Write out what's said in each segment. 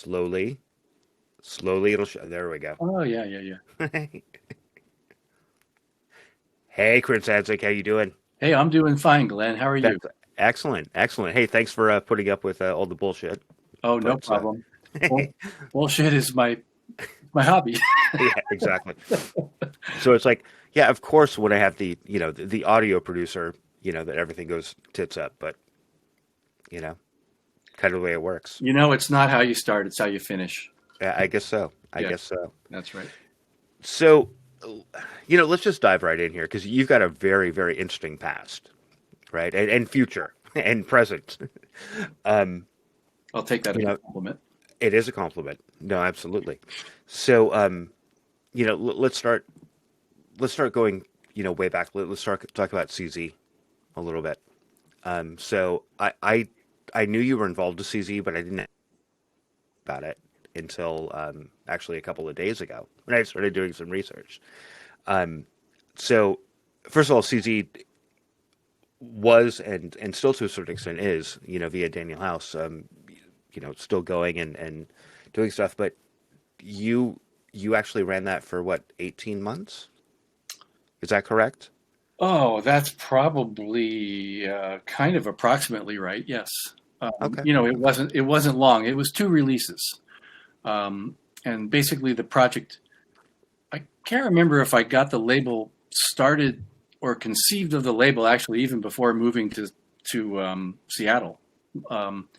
slowly it'll show. There we go. Oh, yeah, yeah, yeah. Hey, Chris Hadzik, how you doing? Hey, I'm doing fine, Glenn. How are you? That's excellent, excellent. Hey, thanks for putting up with all the bullshit. Oh, no But problem. Bull- Bullshit is my hobby. yeah, exactly. So it's like, yeah, of course, when I have the audio producer, that everything goes tits up, but you know, kind of the way it works. It's not how you start, it's how you finish. Yeah, I guess so. I Yeah, guess so. that's right. So, let's just dive right in here because you've got a very, very interesting past, right? And future and present. Um, I'll take that you as a know, compliment. it is a compliment. No, absolutely. So, let's start going, way back. Let's start talk about CZ a little bit. So I knew you were involved with CZ, but I didn't know about it until actually a couple of days ago when I started doing some research. Um, so first of all, CZ was and still to a certain extent is, via Daniel House, still going and doing stuff. But you actually ran that for what, 18 months? Is that correct? Oh, that's probably kind of approximately right. Yes. Okay. It Okay. wasn't long. It was two releases, and basically the project. I can't remember if I got the label started or conceived of the label actually even before moving to Seattle. Um,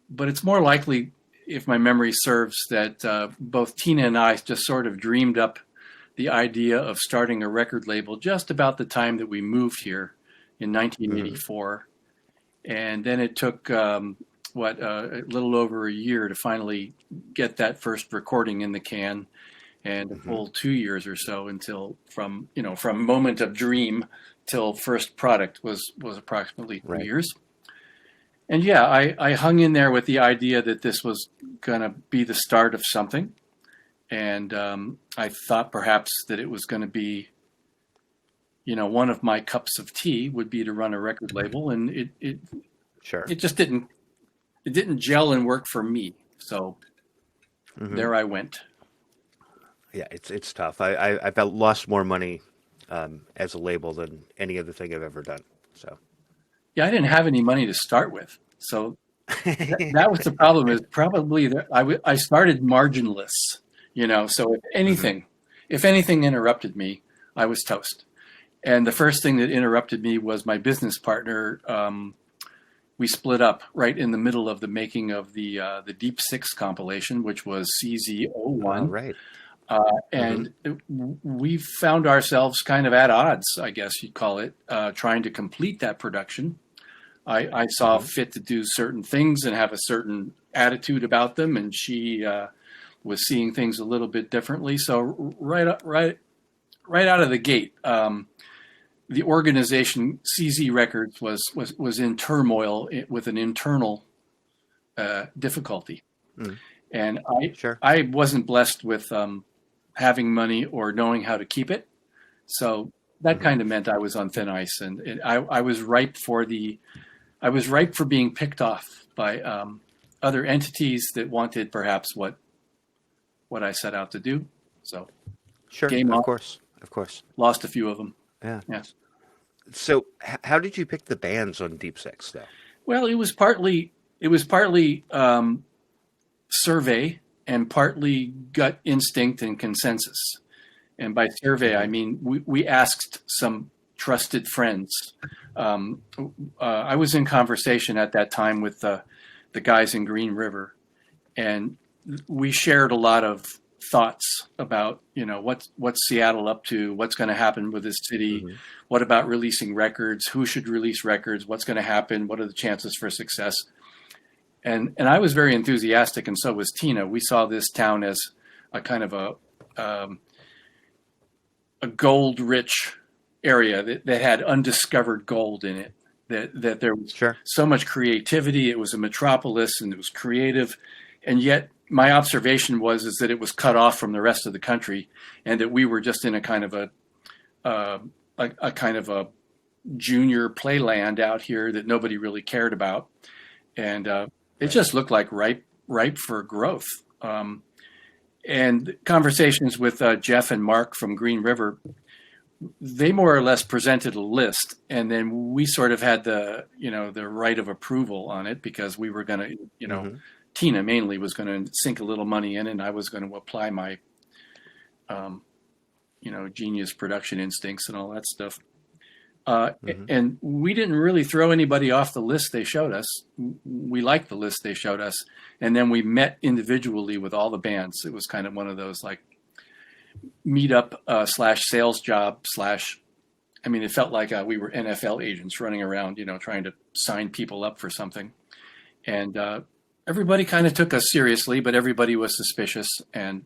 but it's more likely, if my memory serves, that both Tina and I just sort of dreamed up the idea of starting a record label just about the time that we moved here in Hmm. 1984. And then it took, a little over a year to finally get that first recording in the can, and a Hmm. full 2 years or so until from moment of dream till first product was approximately two Right. years. And yeah, I hung in there with the idea that this was going to be the start of something. And I thought perhaps that it was going to be, one of my cups of tea would be to run a record label. And Sure. it just didn't gel and work for me. So Hmm. there I went. Yeah, it's tough. I've lost more money as a label than any other thing I've ever done. So. Yeah, I didn't have any money to start with. So that was the problem, is probably that I started marginless, so Hmm. if anything interrupted me, I was toast. And the first thing that interrupted me was my business partner. We split up right in the middle of the making of the Deep Six compilation, which was All CZ01. right. Hmm. And we found ourselves kind of at odds, I guess you'd call it, trying to complete that production. I saw Hmm. fit to do certain things and have a certain attitude about them, and she was seeing things a little bit differently. So right out of the gate, the organization CZ Records was in turmoil with an internal difficulty, Mm. and I Sure. I wasn't blessed with having money or knowing how to keep it. So that Hmm. kind of meant I was on thin ice, and I was ripe for being picked off by other entities that wanted perhaps what I set out to do. So Sure. game Of on. course. Of course. Lost a few of them. Yeah. Yeah. So, how did you pick the bands on Deep Six, though? Well, it was partly survey and partly gut instinct and consensus. And by survey, I Hmm. mean we asked some trusted friends. I was in conversation at that time with the guys in Green River, and we shared a lot of thoughts about what's Seattle up to, what's going to happen with this city, Hmm. what about releasing records, who should release records, what's going to happen, what are the chances for success. And I was very enthusiastic, and so was Tina. We saw this town as a kind of a gold rich area that had undiscovered gold in it. That there was Sure. so much creativity. It was a metropolis and it was creative, and yet my observation was is that it was cut off from the rest of the country, and that we were just in a kind of uh, a kind of a junior playland out here that nobody really cared about, and it Right. just looked like ripe. ripe for growth. And conversations with Jeff and Mark from Green River, they more or less presented a list, and then we sort of had the right of approval on it, because we were going to, Mm-hmm. Tina mainly was going to sink a little money in, and I was going to apply my, genius production instincts and all that stuff. Mm-hmm. And we didn't really throw anybody off the list they showed us. We liked the list they showed us. And then we met individually with all the bands. It was kind of one of those like meetup slash sales job slash, it felt like we were NFL agents running around, trying to sign people up for something. And everybody kind of took us seriously, but everybody was suspicious. And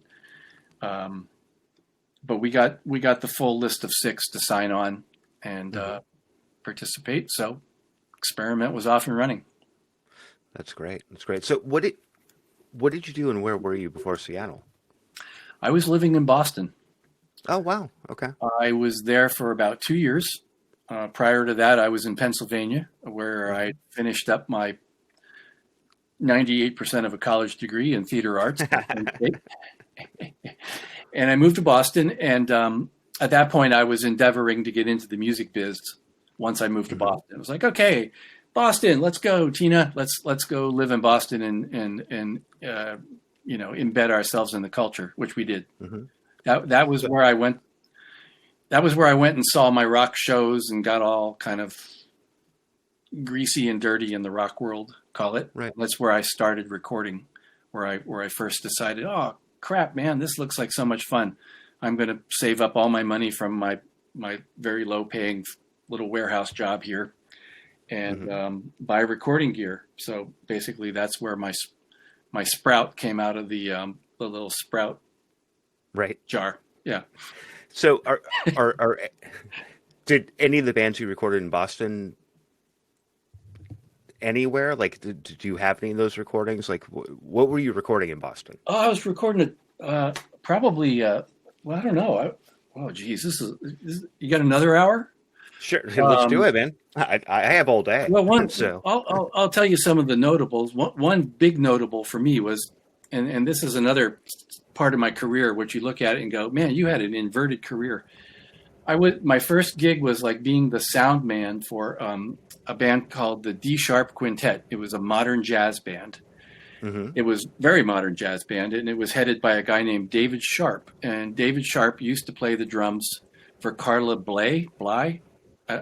but we got the full list of 6 to sign on and participate. So experiment was off and running. That's great. That's great. So what did you do and where were you before Seattle? I was living in Boston. Oh, wow. Okay. I was there for about 2 years. Prior to that, I was in Pennsylvania, where I finished up my 98% of a college degree in theater arts. And I moved to Boston, and at that point, I was endeavoring to get into the music biz. Once I moved to Boston, it was like, okay, Boston, let's go, Tina. Let's go live in Boston and embed ourselves in the culture, which we did. Mm-hmm. That was where I went. That was where I went and saw my rock shows and got all kind of greasy and dirty in the rock world, call it. Right. That's where I started recording, where I first decided, oh crap, man, this looks like so much fun. I'm going to save up all my money from my very low paying little warehouse job here and buy recording gear. So basically that's where my sprout came out of the little sprout jar. Yeah. So did any of the bands you recorded in Boston anywhere? Like, did you have any of those recordings? Like, what were you recording in Boston? Oh, I was recording it probably, I don't know. Geez, this is you got another hour? Sure. Let's do it, man. I have all day. Well, so I'll tell you some of the notables. One big notable for me was, and this is another part of my career, which you look at it and go, man, you had an inverted career. My first gig was like being the sound man for a band called the D Sharp Quintet. It was a modern jazz band. Mm-hmm. It was very modern jazz band, and it was headed by a guy named David Sharp. And David Sharp used to play the drums for Carla Bley. I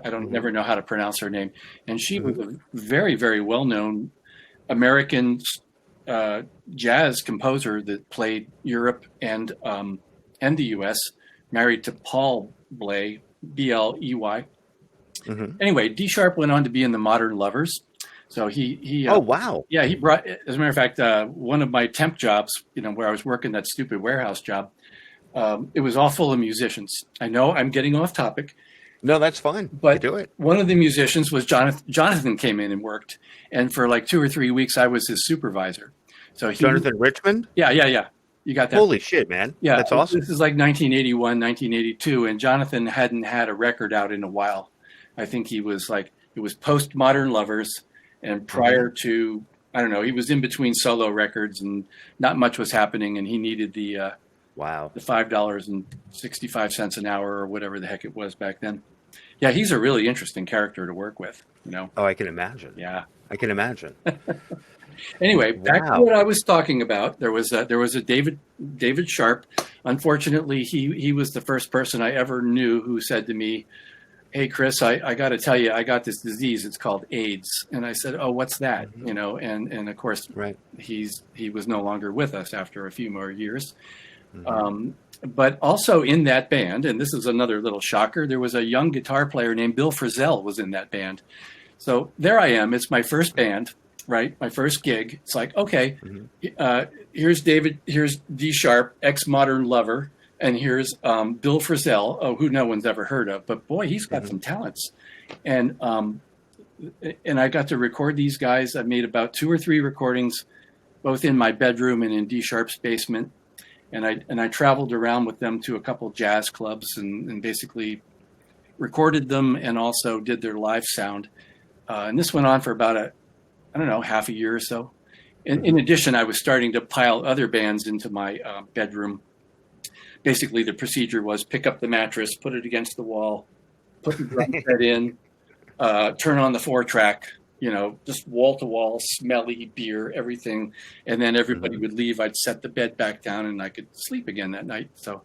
don't never know how to pronounce her name. And she was a very, very well-known American jazz composer that played Europe and the U.S., married to Paul Bley, B-L-E-Y. Mm-hmm. Anyway, D Sharp went on to be in the Modern Lovers. So he oh, wow. Yeah, he brought, as a matter of fact, one of my temp jobs, where I was working that stupid warehouse job, it was all full of musicians. I know I'm getting off topic. No, that's fine. But you do it. One of the musicians was Jonathan. Jonathan came in and worked, and for like 2 or 3 weeks, I was his supervisor. So Jonathan Richmond? Yeah. You got that? Holy shit, man. Yeah, that's awesome. This is like 1981, 1982, and Jonathan hadn't had a record out in a while. I think it was post Modern Lovers, and prior to, I don't know, he was in between solo records, and not much was happening, and he needed the $5.65 an hour or whatever the heck it was back then. Yeah, he's a really interesting character to work with, Oh, I can imagine. Yeah. I can imagine. Anyway, back to what I was talking about. There was a David Sharp. Unfortunately, he was the first person I ever knew who said to me, "Hey, Chris, I got to tell you, I got this disease. It's called AIDS." And I said, "Oh, what's that?" And of course, right. He was no longer with us after a few more years. But also in that band, and this is another little shocker, there was a young guitar player named Bill Frisell was in that band. So there I am. It's my first band, right? My first gig. It's like, okay, here's David, here's D Sharp, ex-Modern Lover, and here's Bill Frisell, who no one's ever heard of. But boy, he's got some talents. And I got to record these guys. I made about 2 or 3 recordings, both in my bedroom and in D Sharp's basement. And I traveled around with them to a couple jazz clubs and basically recorded them and also did their live sound. And this went on for about half a year or so. In addition, I was starting to pile other bands into my bedroom. Basically, the procedure was pick up the mattress, put it against the wall, put the drum set in, turn on the 4-track, just wall to wall, smelly beer, everything. And then everybody would leave. I'd set the bed back down and I could sleep again that night. So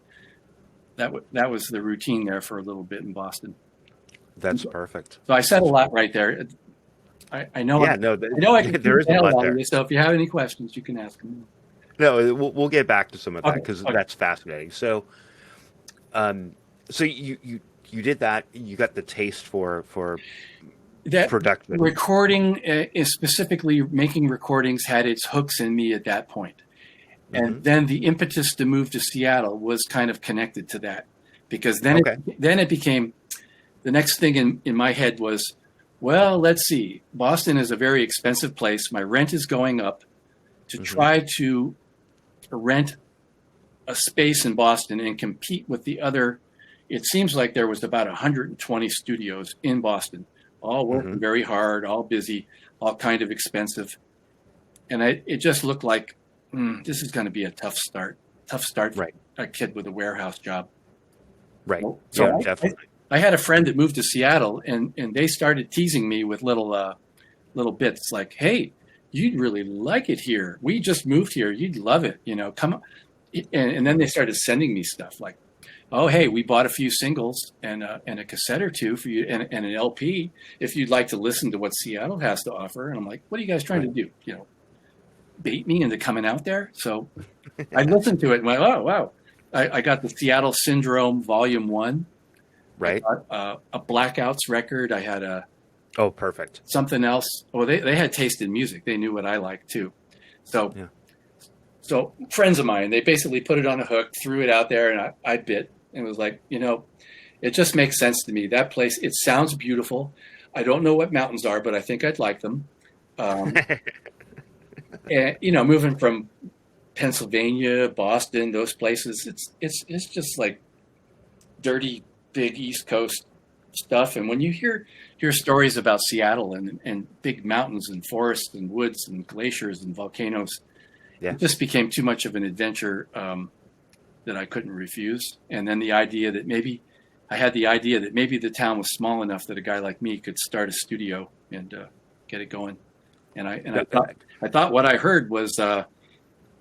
that was the routine there for a little bit in Boston. That's perfect. So I said a lot right there. I know. Yeah, I know I can there is a lot there. So if you have any questions, you can ask them. No, we'll get back to some of that because Okay. that's fascinating. So, so you did that. You got the taste for That production. recording, is specifically making recordings, had its hooks in me at that point. And then the impetus to move to Seattle was kind of connected to that, because then it became the next thing in my head was, well, let's see. Boston is a very expensive place. My rent is going up. To try to rent a space in Boston and compete with the other, it seems like there was about 120 studios in Boston, all working very hard, all busy, all kind of expensive. And it just looked like, this is going to be a tough start for a kid with a warehouse job. Right. So Yeah, definitely. I had a friend that moved to Seattle, and they started teasing me with little bits like, "Hey, you'd really like it here. We just moved here. You'd love it. Come on." And then they started sending me stuff like, "Oh, hey, we bought a few singles and a cassette or two for you, and an LP if you'd like to listen to what Seattle has to offer." And I'm like, "What are you guys trying to do? Bait me into coming out there?" So I listened to it and went, "Oh, wow." I got the Seattle Syndrome Volume 1. Right. I got, a Blackouts record. I had Oh, perfect. something else. Well, they had taste in music. They knew what I liked too. So, so friends of mine, they basically put it on a hook, threw it out there, and I bit and was like, it just makes sense to me. That place, it sounds beautiful. I don't know what mountains are, but I think I'd like them. And moving from Pennsylvania, Boston, those places, it's just like dirty, big East Coast stuff. And when you hear stories about Seattle and big mountains and forests and woods and glaciers and volcanoes, it just became too much of an adventure that I couldn't refuse. And then the idea that maybe the town was small enough that a guy like me could start a studio and get it going. And I thought what I heard was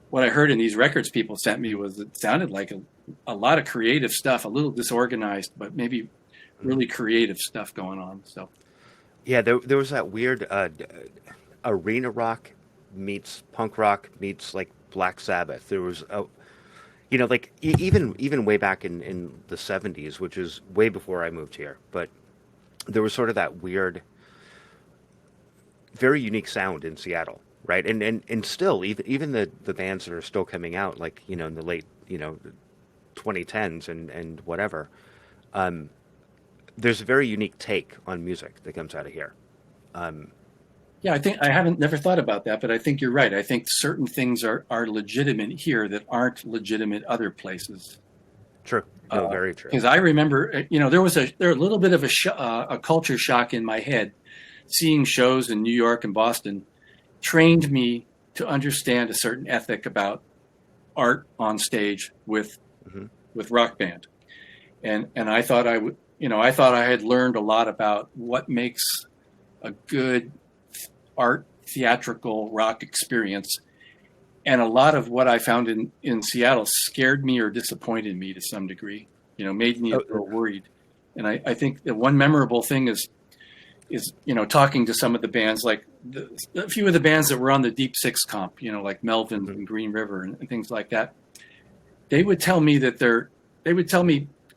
what I heard in these records people sent me was it sounded like a lot of creative stuff, a little disorganized, but maybe really creative stuff going on. So, yeah, there was that weird arena rock meets punk rock meets like Black Sabbath. There was even way back in the 70s, which is way before I moved here, but there was sort of that weird, very unique sound in Seattle. Right. And still, even the bands that are still coming out, like, in the late, 2010s and whatever, there's a very unique take on music that comes out of here. Yeah, I think I haven't never thought about that, but I think you're right. I think certain things are legitimate here that aren't legitimate other places. True. No, very true. Because I remember, there was a little bit of a culture shock in my head, seeing shows in New York and Boston. Trained me to understand a certain ethic about art on stage with Rock Band, and I thought I thought I had learned a lot about what makes a good art theatrical rock experience, and a lot of what I found in Seattle scared me or disappointed me to some degree. Made me a little worried, and I think the one memorable thing is talking to some of the bands, like a few of the bands that were on the Deep Six comp, like Melvin and Green River and things like that. They would tell me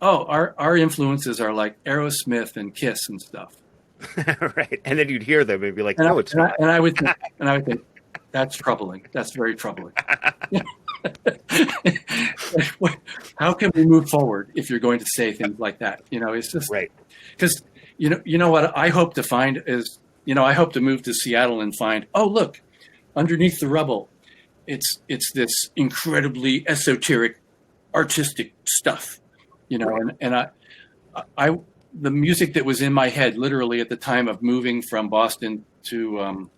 oh, our influences are like Aerosmith and Kiss and stuff. Right. And then you'd hear them and be like, and no, it's not. And I would think, that's troubling. That's very troubling. How can we move forward if you're going to say things like that? It's just right. Because you know what I hope to find is, I hope to move to Seattle and find, oh, look, underneath the rubble, it's this incredibly esoteric, artistic stuff, Right. and I the music that was in my head literally at the time of moving from Boston to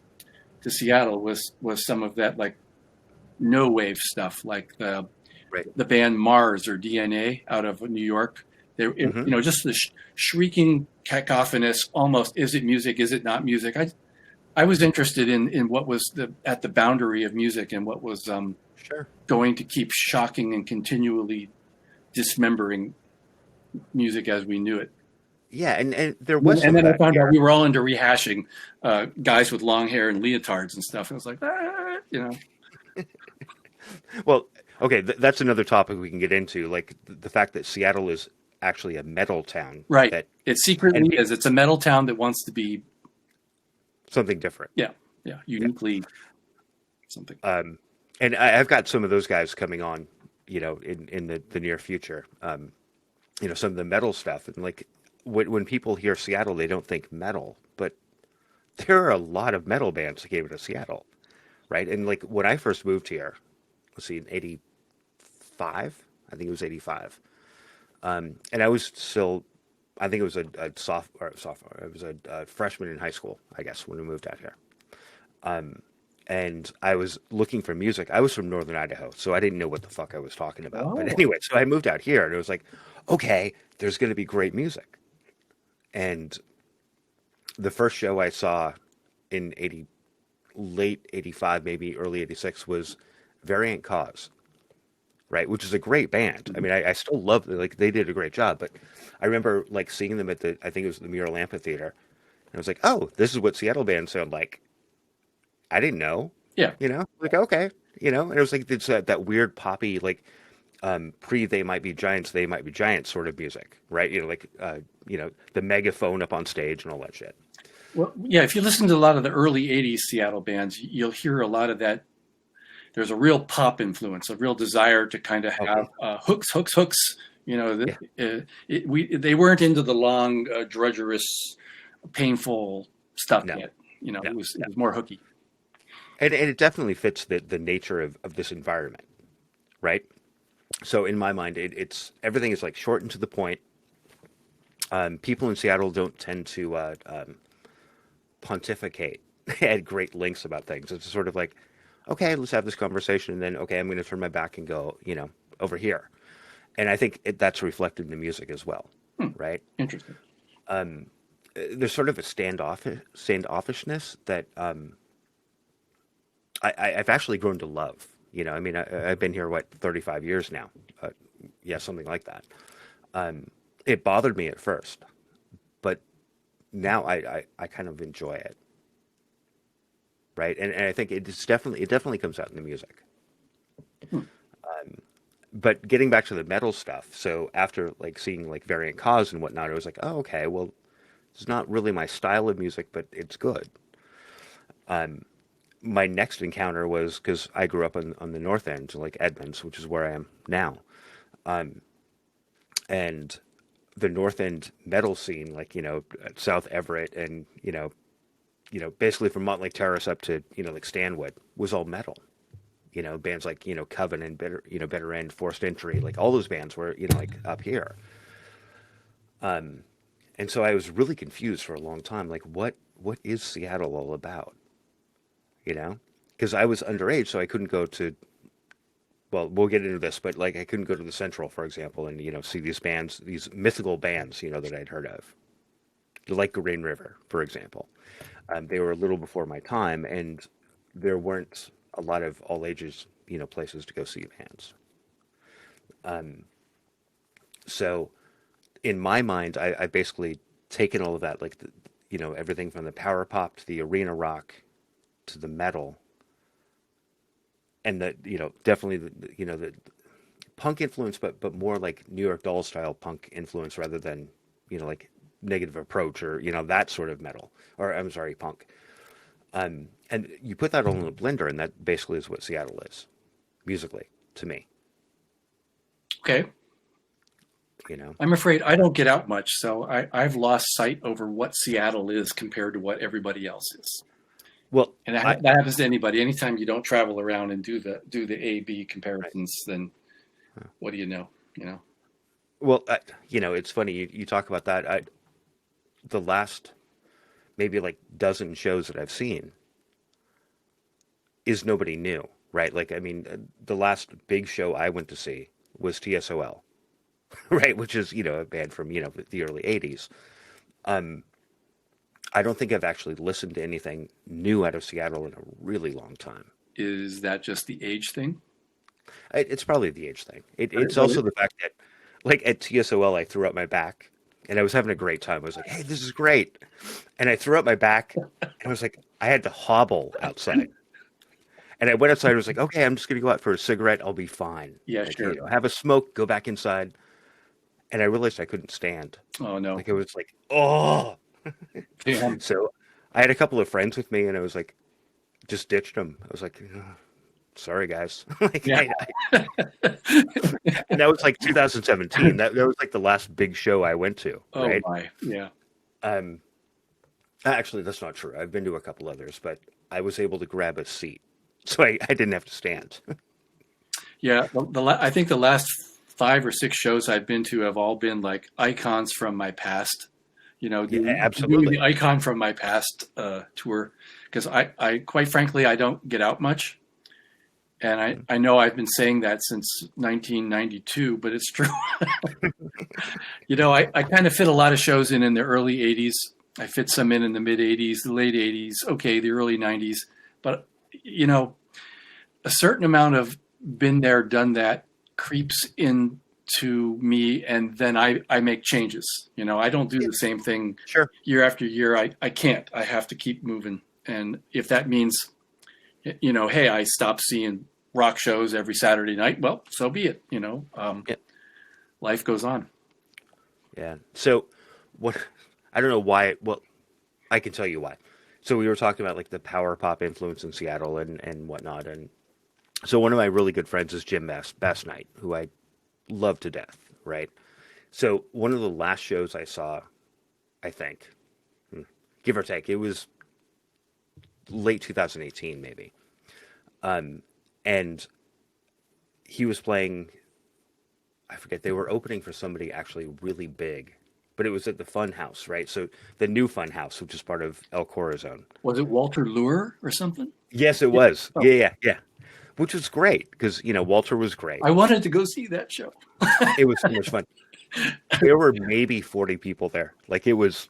to Seattle was some of that like no wave stuff, like Right. the band Mars or DNA out of New York. Hmm. Just the shrieking, cacophonous, almost is it music, is it not music? I was interested in what was at the boundary of music and what was Sure. going to keep shocking and continually dismembering music as we knew it. Yeah, and there was And some of then I that found out here. we were all into rehashing guys with long hair and leotards and stuff. And I was like, Well, okay, that's another topic we can get into, like the fact that Seattle is actually a metal town right. that It and secretly is. It's a metal town that wants to be, something different. yeah, Yeah. uniquely something. And I've got some of those guys coming on, in the near future. Some of the metal stuff, and like when people hear Seattle, they don't think metal, but there are a lot of metal bands that came into Seattle, right? And like when I first moved here, let's see, in '85, I think it was '85, and I was still, I think it was a sophomore, it was a freshman in high school, I guess, when we moved out here. And I was looking for music. I was from Northern Idaho, so I didn't know what the fuck I was talking about. But Oh, anyway, so I moved out here, and it was like, okay, there's going to be great music. And the first show I saw in late '85, maybe early '86, was Variant Cause, right? Which is a great band. I mean, I still love, like, they did a great job. But I remember like seeing them at I think it was the Mural Amphitheater, and I was like, oh, this is what Seattle bands sound like. I didn't know, yeah. like, okay, and it was like it's that weird poppy, like, pre They Might Be Giants, They Might Be Giants sort of music, right? Like, the megaphone up on stage and all that shit. Well, yeah. If you listen to a lot of the early '80s Seattle bands, you'll hear a lot of that. There's a real pop influence, a real desire to kind of have Okay. hooks, hooks, hooks. Yeah. They weren't into the long, drudgerous, painful stuff No, yet. no, It no. was more hooky. And it definitely fits the nature of this environment, right? So in my mind, it's everything is like short and to the point. People in Seattle don't tend to pontificate at great lengths about things. It's sort of like, okay, let's have this conversation, and then okay, I'm going to turn my back and go, over here. And I think that's reflected in the music as well, Hmm, right? interesting. There's sort of a standoffishness that I've actually grown to love. I mean, I've been here, what, 35 years now. Yeah, something like that. It bothered me at first, but now I kind of enjoy it, right? And I think it definitely comes out in the music. Hmm. But getting back to the metal stuff, so after like seeing like Variant Cause and whatnot, I was like, oh, okay, well, it's not really my style of music, but it's good. My next encounter was because I grew up on the north end, like Edmonds, which is where I am now, and the north end metal scene, like at South Everett, and basically from Motley Terrace up to like Stanwood, was all metal. Bands like Coven and Better End, Forced Entry, like all those bands were like up here. And so I was really confused for a long time, like what is Seattle all about? You know, because I was underage, so I couldn't go to. Well, we'll get into this, but like I couldn't go to the Central, for example, and see these bands, these mythical bands, that I'd heard of, like Green River, for example. They were a little before my time, and there weren't a lot of all ages, places to go see bands. So in my mind, I basically taken all of that, like everything from the power pop to the arena rock to the metal, and the definitely the punk influence, but more like New York Doll style punk influence rather than like Negative Approach or that sort of metal, or I'm sorry, punk. And you put that all in a blender, and that basically is what Seattle is musically to me. Okay. You know, I'm afraid I don't get out much, so I've lost sight over what Seattle is compared to what everybody else is. well, And I that happens to anybody. Anytime you don't travel around and do the A/B right. comparisons, then what do you know? You know. Well, it's funny you talk about that. The last maybe like dozen shows that I've seen, is nobody new, right? Like, I mean, the last big show I went to see was TSOL, right? Which is, a band from, the early 80s. Um, I don't think I've actually listened to anything new out of Seattle in a really long time. Is that just the age thing? It's probably the age thing. It's But also the fact that, like, at TSOL, I threw up my back and I was having a great time. I was like, hey, this is great. And I threw up my back and I was like, I had to hobble outside. And I went outside. I was like, okay, I'm just going to go out for a cigarette. I'll be fine. yeah, Like, sure. have a smoke, go back inside. And I realized I couldn't stand. Oh no. Like, it was like, oh. Damn. So I had a couple of friends with me and I was like, just ditched them. I was like, "Ugh, sorry, guys. Like, Yeah. and that was like 2017. That was like the last big show I went to, Oh right? my. Yeah. Um, Actually, that's not true. I've been to a couple others, but I was able to grab a seat. So I didn't have to stand. Yeah. I think the last 5 or 6 shows I've been to have all been like icons from my past. Yeah, Doing absolutely. the icon from my past tour, because I quite frankly I don't get out much, and I know I've been saying that since 1992, but it's true. I kind of fit a lot of shows in the early 80s. I fit some in the mid 80s, the late 80s, okay, the early 90s, but a certain amount of been there, done that creeps into me, and then I make changes. I don't do Yeah, the same thing sure. year after year. I can't. I have to keep moving. And if that means, hey, I stop seeing rock shows every Saturday night, well, so be it. Yeah. Life goes on. Yeah. So what, I don't know why. Well, I can tell you why. So we were talking about like the power pop influence in Seattle and whatnot. And so one of my really good friends is Jim Bass Knight, who I love to death, right? So one of the last shows I saw, I think, give or take, it was late 2018 maybe. And he was playing, I forget, they were opening for somebody actually really big, but it was at the Fun House, right? So the new Fun House, which is part of El Corazon. Was it Walter Lure or something? Yes, it Yeah. was. Oh, Yeah. Which was great because, Walter was great. I wanted to go see that show. It was so much fun. There were maybe 40 people there. Like, it was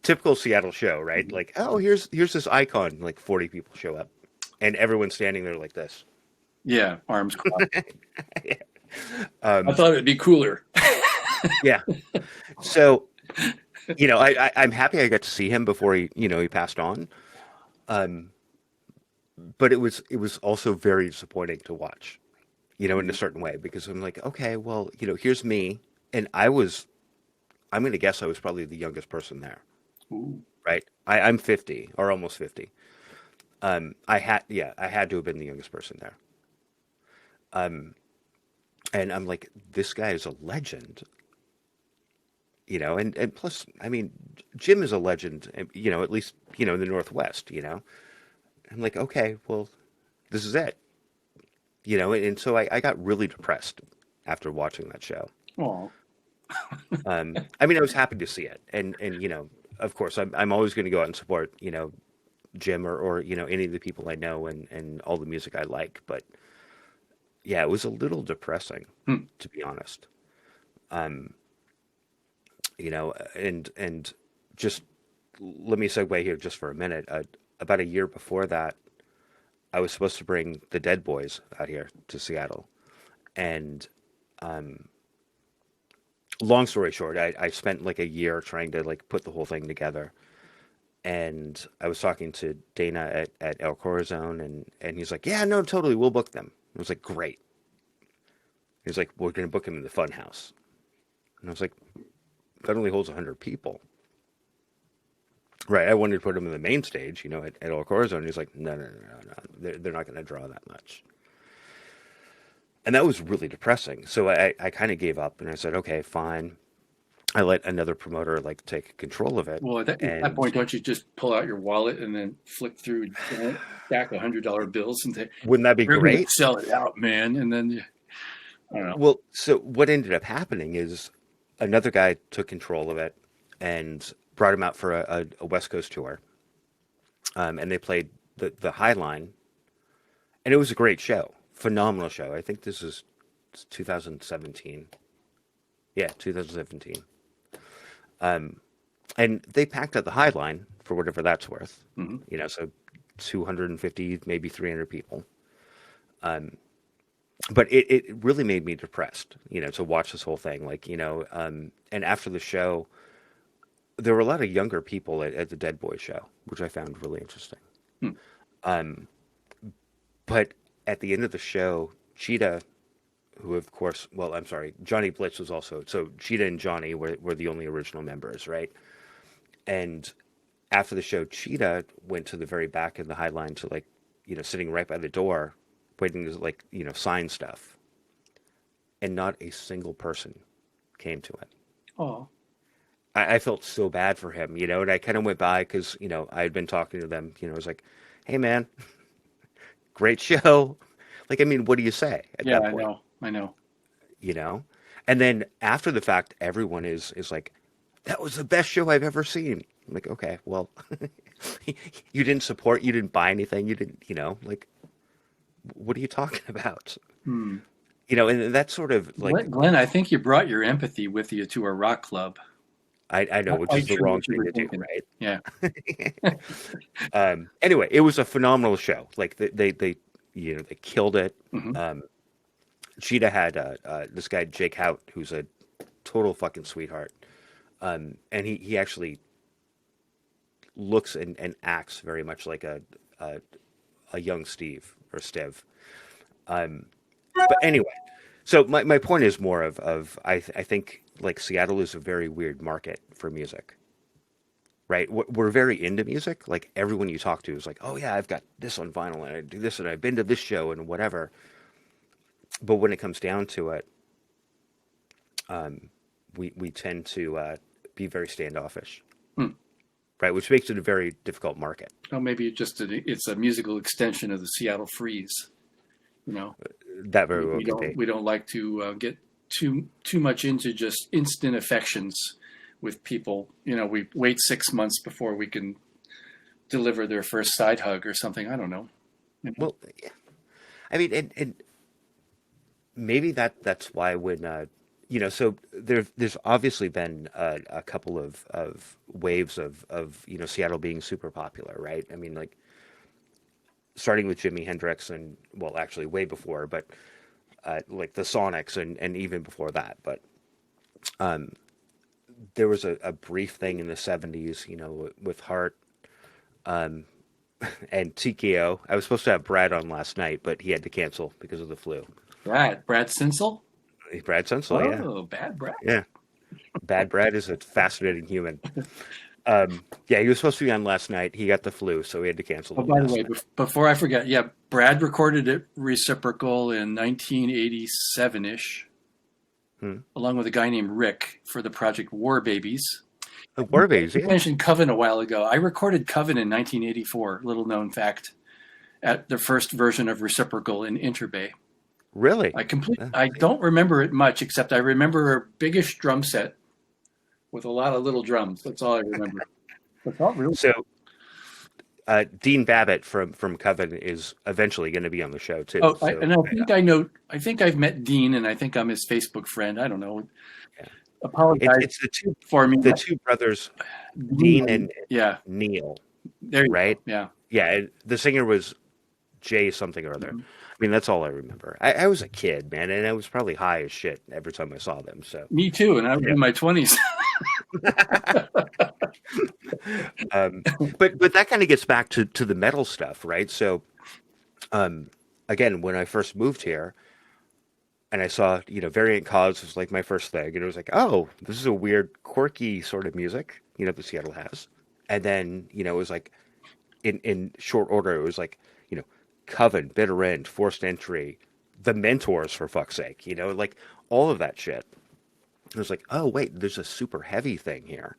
typical Seattle show, right? Like, oh, here's this icon. Like, 40 people show up and everyone's standing there like this. Yeah, arms crossed. Um, I thought it'd be cooler. yeah. So, I'm happy I got to see him before he passed on. But it was also very disappointing to watch, in a certain way, because I'm like, okay, well, here's me. And I'm going to guess I was probably the youngest person there, Ooh. right? I'm 50 or almost 50. I had to have been the youngest person there. And I'm like, this guy is a legend, and plus, I mean, Jim is a legend, at least, in the Northwest, I'm like, okay, well, this is it, and so I got really depressed after watching that show. Oh, I mean, I was happy to see it, and of course, I'm always going to go out and support, Jim or any of the people I know and all the music I like, but yeah, it was a little depressing, to be honest. And just let me segue here just for a minute. About a year before that, I was supposed to bring the Dead Boys out here to Seattle, and long story short, I spent like a year trying to like put the whole thing together. And I was talking to Dana at El Corazon, and he's like, yeah, no, totally, we'll book them. I was like, great. He's like, we're going to book him in the Fun House. And I was like, that only holds 100 people. Right, I wanted to put him in the main stage, at El Corazon. He's like, no. They're not going to draw that much. And that was really depressing. So I kind of gave up, and I said, okay, fine. I let another promoter like take control of it. well, at that point, don't you just pull out your wallet and then flick through a stack of $100 bills and say, Wouldn't that be "We're gonna great? sell it out, man?" And then I don't know. Well, so what ended up happening is another guy took control of it and brought him out for a West Coast tour. And they played the High Line and it was a great show, phenomenal show. I think this is 2017. Yeah, 2017. And they packed at the High Line for whatever that's worth. Hmm. So 250, maybe 300 people. But it really made me depressed, to watch this whole thing. And after the show, there were a lot of younger people at the Dead Boy show, which I found really interesting. Hmm. But at the end of the show, Cheetah, who of course, well, I'm sorry, Johnny Blitz was also, so Cheetah and Johnny were the only original members, right? And after the show, Cheetah went to the very back of the High Line to sitting right by the door, waiting to sign stuff. And not a single person came to it. Oh, I felt so bad for him, and I kind of went by because, I had been talking to them, I was like, hey man, great show. What do you say at yeah, that I point? know. I know. You know? And then after the fact, everyone is like, that was the best show I've ever seen. I'm like, okay, well, you didn't support, you didn't buy anything, you didn't, what are you talking about? Hmm. And that's sort of Glenn, I think you brought your empathy with you to a rock club. I know, which I is the true wrong what you thing were to do, thinking. right? Yeah. Anyway, it was a phenomenal show. They killed it. Hmm. Cheetah had this guy Jake Hout, who's a total fucking sweetheart, and he actually looks and acts very much like a young Steve or Stev. But anyway, so my point is more of I think Seattle is a very weird market for music. Right, we're very into music. Like everyone you talk to is like, "Oh yeah, I've got this on vinyl, and I do this, and I've been to this show, and whatever." But when it comes down to it, we tend to be very standoffish, Hmm. right? Which makes it a very difficult market. Oh, maybe it's a musical extension of the Seattle Freeze. That very well We could be. don't like to get too much into just instant affections with people. We wait 6 months before we can deliver their first side hug or something. I don't know. Well, yeah. I mean, and maybe that's why when so there's obviously been a couple of waves of Seattle being super popular, right? I mean, starting with Jimi Hendrix and, well, actually way before, but the Sonics and even before that. But there was a brief thing in the 70s, with Heart and TKO. I was supposed to have Brad on last night, but he had to cancel because of the flu. Brad Sinsel? Brad Sensel, yeah. Oh, bad Brad. Yeah. Bad Brad is a fascinating human. Yeah, he was supposed to be on last night. He got the flu, so he had to cancel. Oh, by the way, before I forget, yeah, Brad recorded at Reciprocal in 1987-ish, along with a guy named Rick for the project War Babies. War Babies, You yeah. mentioned Coven a while ago. I recorded Coven in 1984, little known fact, at the first version of Reciprocal in Interbay. Really? I don't remember it much, except I remember a biggish drum set with a lot of little drums. That's all I remember. That's all really. So, Dean Babbitt from Coven is eventually going to be on the show too. Oh, so, I know. I think I've met Dean, and I think I'm his Facebook friend. I don't know. Yeah. Apologize it's the two for me. two brothers, Dean and yeah, Neil. there you right? go. Yeah. Yeah, and the singer was Jay something or other. Mm-hmm. I mean, that's all I remember. I was a kid, man, and I was probably high as shit every time I saw them. So Me too, and I was in my 20s. but that kind of gets back to the metal stuff, right? So, again, when I first moved here, and I saw Variant Cause was like my first thing, and it was like, oh, this is a weird, quirky sort of music, that Seattle has. And then it was like, in short order, it was like Coven, Bitter End, Forced Entry, The Mentors, for fuck's sake, like all of that shit. It was like, oh wait, there's a super heavy thing here.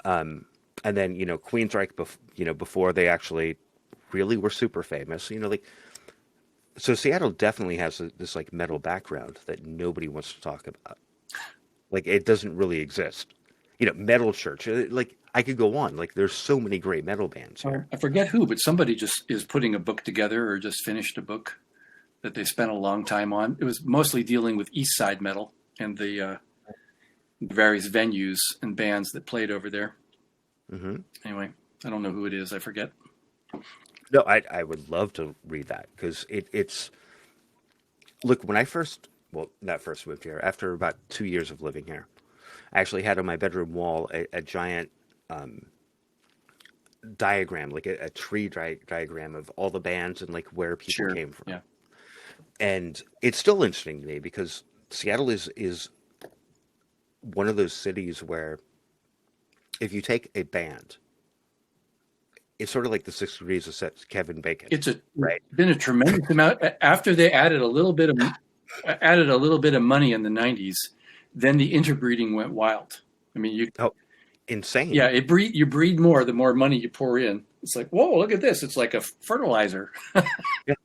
And then Queensryche, before they actually really were super famous, so Seattle definitely has this like metal background that nobody wants to talk about. Like it doesn't really exist. Metal church. Like I could go on. Like, there's so many great metal bands here. I forget who, but somebody just is putting a book together or just finished a book that they spent a long time on. It was mostly dealing with East Side metal and the various venues and bands that played over there. Hmm. Anyway, I don't know who it is. I forget. No, I would love to read that because it's look, when I first, well, not first moved here, after about 2 years of living here, I actually had on my bedroom wall a giant diagram, like a tree diagram of all the bands and like where people Sure. came from. Yeah. And it's still interesting to me because Seattle is one of those cities where if you take a band, it's sort of like the 6 degrees of Kevin Bacon, It's right? been a tremendous amount after they added a little bit of money in the 90s, then the interbreeding went wild. I mean, Oh, insane. yeah, you breed more the more money you pour in. It's like, whoa, look at this. It's like a fertilizer. Yeah.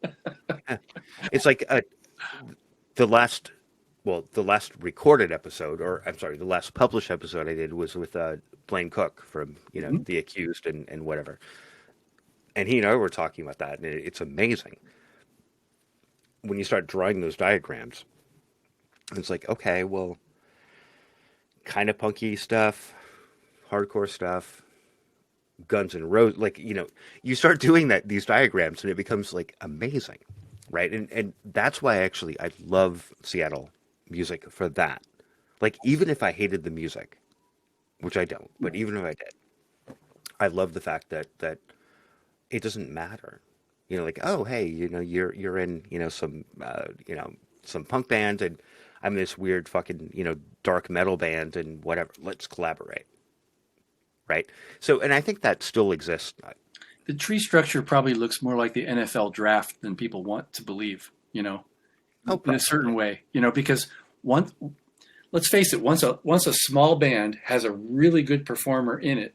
It's like the last, well, the last recorded episode, or I'm sorry, the last published episode I did was with Blaine Cook from, Mhm. The Accused and whatever. And he and I were talking about that, and it's amazing when you start drawing those diagrams. It's like, okay, well, kind of punky stuff, hardcore stuff, Guns N' Roses, like, you start doing these diagrams, and it becomes like amazing, right? And that's why actually I love Seattle music for that. Like, even if I hated the music, which I don't, but even if I did, I love the fact that it doesn't matter. Like, oh, hey, you're in, some punk band, and I'm this weird fucking, dark metal band and whatever. Let's collaborate. Right. So, and I think that still exists. The tree structure probably looks more like the NFL draft than people want to believe, Oh, in a certain way, because once, let's face it, once a small band has a really good performer in it,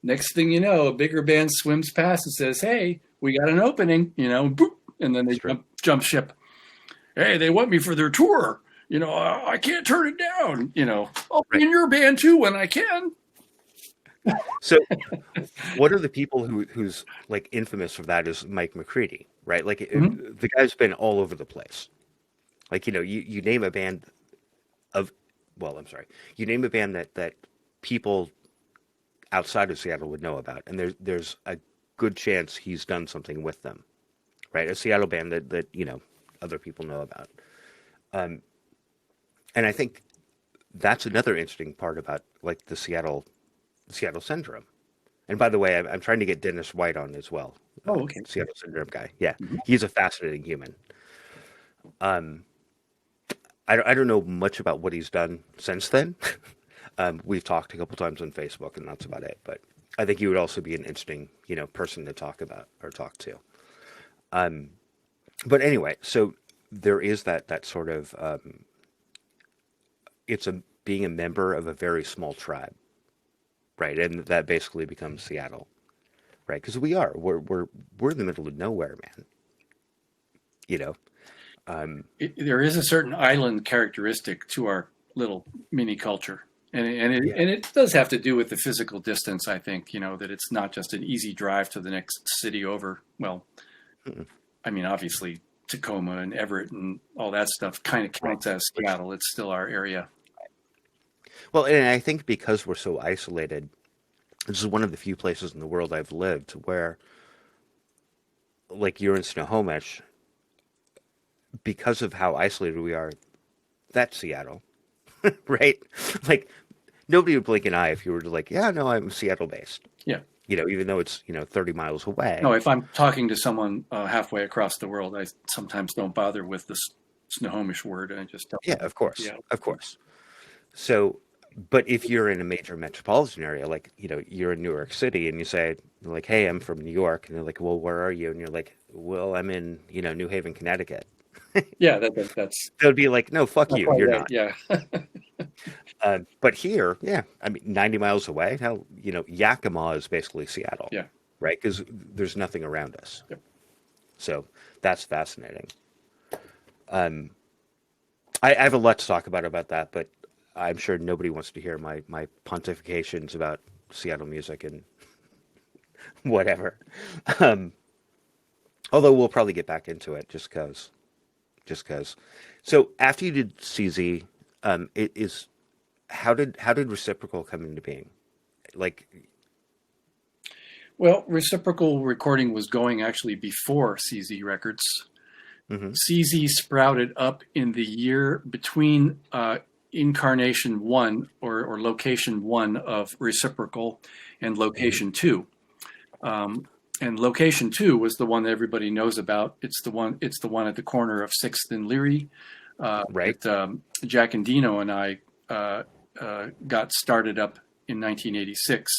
next thing you know, a bigger band swims past and says, "Hey, we got an opening," boop, and then they jump ship. Hey, they want me for their tour. I can't turn it down. I'll be in your band too when I can. So, what are the people who's like infamous for that is Mike McCready, right? Like, the guy's been all over the place. Like, you name a band of, well, I'm sorry, you name a band that people outside of Seattle would know about, and there's a good chance he's done something with them, right? A Seattle band that other people know about. And I think that's another interesting part about like the Seattle Syndrome. And by the way, I'm trying to get Dennis White on as well. Oh, okay. Seattle Syndrome guy. Yeah, he's a fascinating human. I don't know much about what he's done since then. We've talked a couple times on Facebook, and that's about it. But I think he would also be an interesting, person to talk about or talk to. But anyway, so there is that sort of it's being a member of a very small tribe, right? And that basically becomes Seattle, right? Because we're in the middle of nowhere, man. There is a certain island characteristic to our little mini culture. And it does have to do with the physical distance, I think, that it's not just an easy drive to the next city over. Well, I mean, obviously, Tacoma and Everett and all that stuff kind of counts as Seattle. It's still our area. Well, and I think because we're so isolated, this is one of the few places in the world I've lived where, like, you're in Snohomish, because of how isolated we are, that's Seattle, right? Like, nobody would blink an eye if you were to like, yeah, no, I'm Seattle based. Yeah. Even though it's, 30 miles away. No, if I'm talking to someone halfway across the world, I sometimes don't bother with the Snohomish word. I just tell Yeah, of course. Yeah. Of course. So, but if you're in a major metropolitan area, like, you're in New York City and you say, like, hey, I'm from New York. And they're like, well, where are you? And you're like, well, I'm in, New Haven, Connecticut. Yeah, that's They'll be like, no, fuck you. quite You're right. not. Yeah. But here, yeah, I mean, 90 miles away, hell, Yakima is basically Seattle. Yeah. Right? Because there's nothing around us. Yep. So that's fascinating. I have a lot to talk about that, but I'm sure nobody wants to hear my pontifications about Seattle music and whatever. Um, Although we'll probably get back into it just cause. So after you did CZ, it is how did Reciprocal come into being? Like, Well, reciprocal recording was going actually before CZ Records. hmm CZ sprouted up in the year between incarnation one or location one of reciprocal and hmm location two. And location two was the one that everybody knows about. It's the one. It's the one at the corner of Sixth and Leary. right? That Jack and Dino and I got started up in 1986.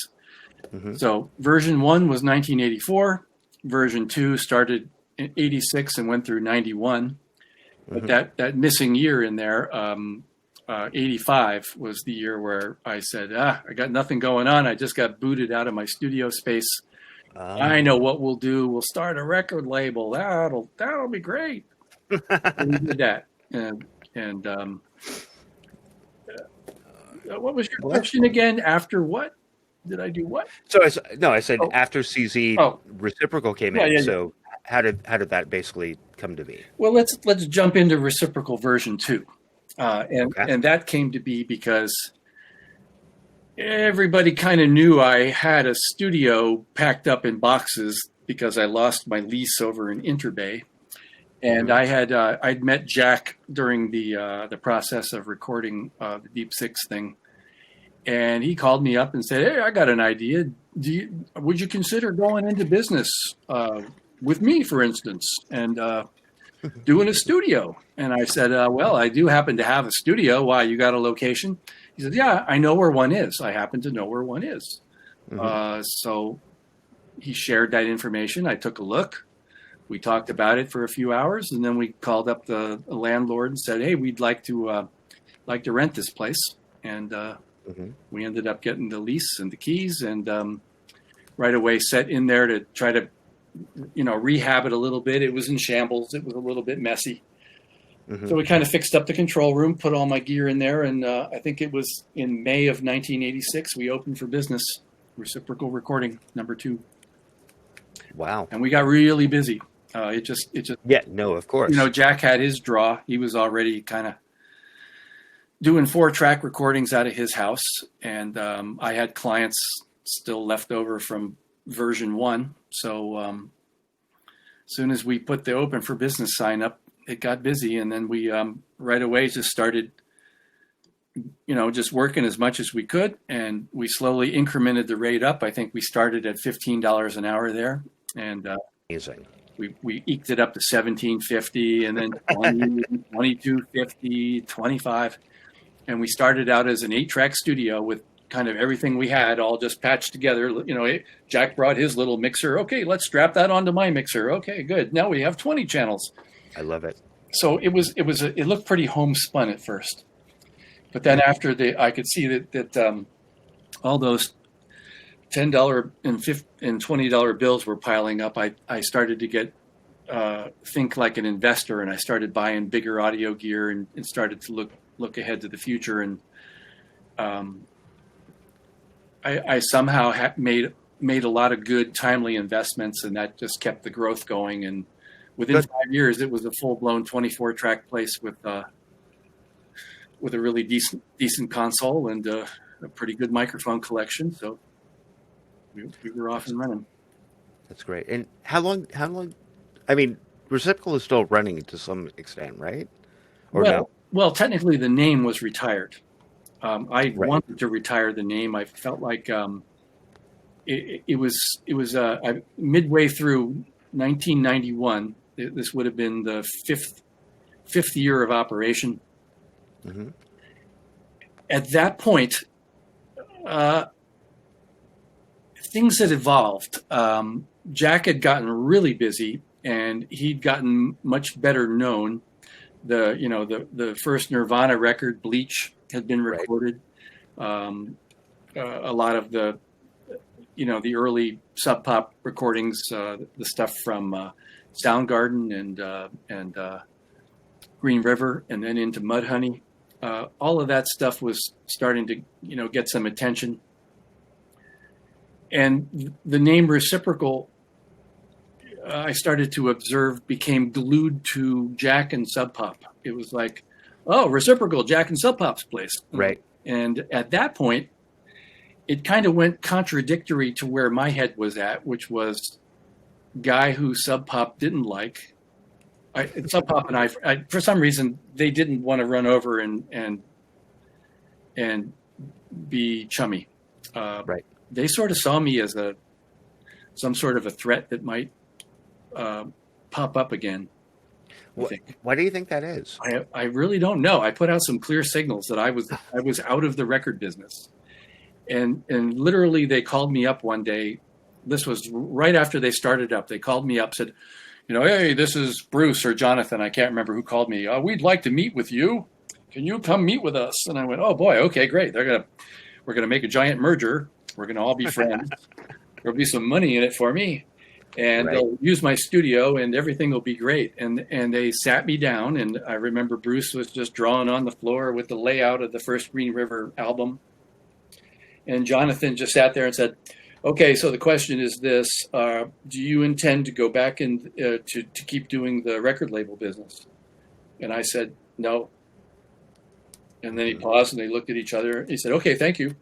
hmm So version one was 1984. Version two started in 86 and went through 91. But hmm that missing year in there, 85 was the year where I said, I got nothing going on. I just got booted out of my studio space. I know what we'll do. We'll start a record label. That'll be great. And we did that. And what was your Well, that's question cool. again? After what? Did I do what? So no, I said Oh, after CZ oh, Reciprocal came yeah, in. yeah, yeah. So how did that basically come to be? Well, let's jump into reciprocal version two, Okay. and that came to be because everybody kind of knew I had a studio packed up in boxes because I lost my lease over in Interbay, and hmm I'd met Jack during the process of recording the Deep Six thing, and he called me up and said, "Hey, I got an idea. Would you consider going into business with me, for instance, and doing a studio?" And I said, "Well, I do happen to have a studio. Why, you got a location?" He said, "Yeah, I know where one is. I happen to know where one is." hmm So he shared that information. I took a look. We talked about it for a few hours, and then we called up the landlord and said, "Hey, we'd like to rent this place." And hmm we ended up getting the lease and the keys, and right away set in there to try to rehab it a little bit. It was in shambles. It was a little bit messy. hmm So we kind of fixed up the control room, put all my gear in there, and I think it was in May of 1986 we opened for business, Reciprocal Recording number two, Wow. and we got really busy. It just Yeah. No. Of course. Jack had his draw. He was already kind of doing 4-track recordings out of his house, and I had clients still left over from version one. So as soon as we put the open for business sign up, it got busy, and then we right away just started, just working as much as we could, and we slowly incremented the rate up. I think we started at $15 an hour there, and Amazing. we eked it up to $17.50, and then 20, 22.50, 25, and we started out as an 8-track studio with kind of everything we had all just patched together. Jack brought his little mixer. Okay, let's strap that onto my mixer. Okay, good. Now we have 20 channels. I love it. So it looked pretty homespun at first, but then after I could see that all those $10 and $20 bills were piling up. I started to get think like an investor, and I started buying bigger audio gear and started to look ahead to the future. And I somehow made a lot of good, timely investments, and that just kept the growth going. And within Good. 5 years, it was a full-blown 24-track place with a really decent console and a pretty good microphone collection. So we were off and running. That's great. And how long? I mean, Reciprocal is still running to some extent, right? Or no? Well, technically, the name was retired. I Right. wanted to retire the name. I felt like it was midway through 1991. This would have been the fifth year of operation. hmm At that point, things had evolved. Jack had gotten really busy, and he'd gotten much better known. The first Nirvana record, Bleach, had been Right. recorded. A lot of the early Sub Pop recordings, the stuff from Soundgarden and Green River, and then into Mudhoney. All of that stuff was starting to get some attention. And the name Reciprocal, I started to observe, became glued to Jack and Sub Pop. It was like, oh, Reciprocal, Jack and Sub Pop's place. Right. And at that point, it kind of went contradictory to where my head was at, which was guy who Sub Pop didn't like. Sub Pop and I, for some reason, they didn't want to run over and be chummy. Right. They sort of saw me as some sort of a threat that might pop up again. Why do you think that is? I really don't know. I put out some clear signals that I was out of the record business, and literally they called me up one day. This was right after they started up. They called me up, said, hey, this is Bruce or Jonathan. I can't remember who called me. We'd like to meet with you. Can you come meet with us? And I went, oh boy, okay, great. We're gonna make a giant merger. We're gonna all be friends. There'll be some money in it for me, and they'll use my studio, and everything will be great. And they sat me down, and I remember Bruce was just drawing on the floor with the layout of the first Green River album, and Jonathan just sat there and said, okay, so the question is this: do you intend to go back and to keep doing the record label business? And I said no. And then he paused, and they looked at each other. He said, okay, thank you.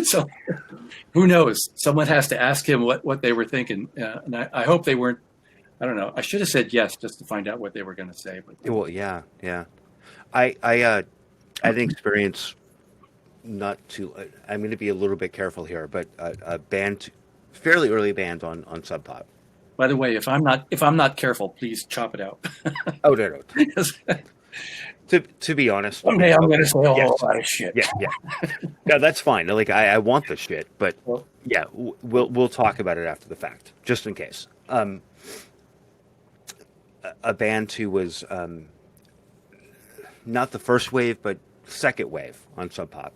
So who knows? Someone has to ask him what they were thinking. And I hope they weren't, I don't know. I should have said yes just to find out what they were going to say. But Well, yeah. I had an experience not too. I'm going to be a little bit careful here, but a band, fairly early band on Sub Pop. by the way, if I'm not careful, please chop it out. Oh no. To be honest, Someday I'm going to say a yes. whole lot of shit. Yeah. No, that's fine. Like I want the shit, but Well, yeah, we'll talk about it after the fact, just in case. A band who was not the first wave, but second wave on Sub Pop.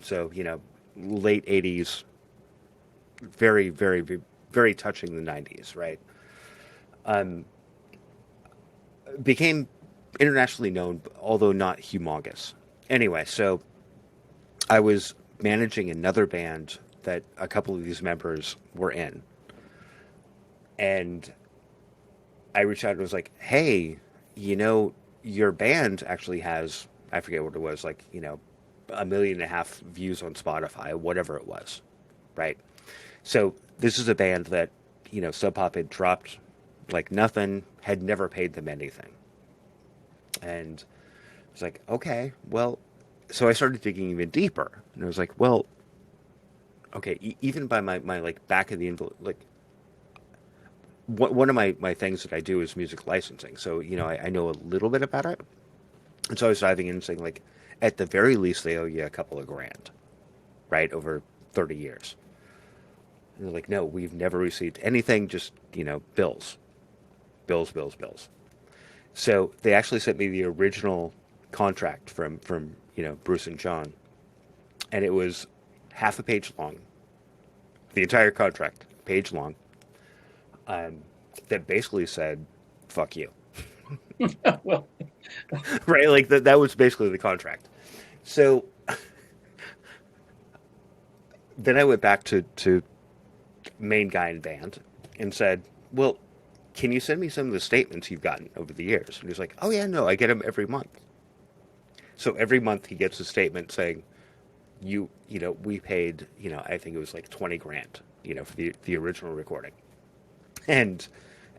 So late '80s, very, very, very touching the '90s, right? Became internationally known, although not humongous. Anyway, so I was managing another band that a couple of these members were in. And I reached out and was like, hey, your band actually has, I forget what it was, 1.5 million views on Spotify, whatever it was, right? So this is a band that, Sub Pop had dropped like nothing, had never paid them anything. And I was like, okay, well, so I started digging even deeper. And I was like, well, okay, even by my like back of the envelope, like one of my things that I do is music licensing. So, I know a little bit about it. And so I was diving in and saying, like, at the very least, they owe you a couple of grand, right, over 30 years. And they're like, no, we've never received anything, just, bills. Bills. So they actually sent me the original contract from Bruce and John, and it was half a page long. The entire contract, page long, that basically said, "Fuck you." well, Right? Like that was basically the contract. So then I went back to main guy in band and said, "Well, can you send me some of the statements you've gotten over the years?" And he's like, "Oh yeah, no, I get them every month." So every month he gets a statement saying, we paid, I think it was like 20 grand, for the original recording. And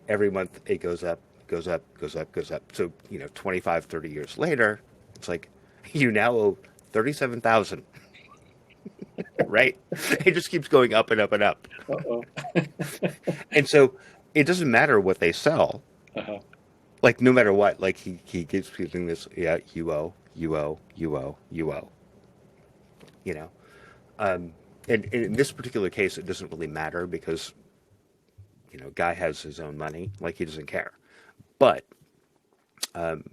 every month it goes up. So, 25, 30 years later, it's like, you now owe 37,000. Right? It just keeps going up and up and up. uh-oh. And so it doesn't matter what they sell. Uh-huh. Like, no matter what, like, he keeps using this, yeah, you owe. And in this particular case, it doesn't really matter because, guy has his own money. Like, he doesn't care. But, and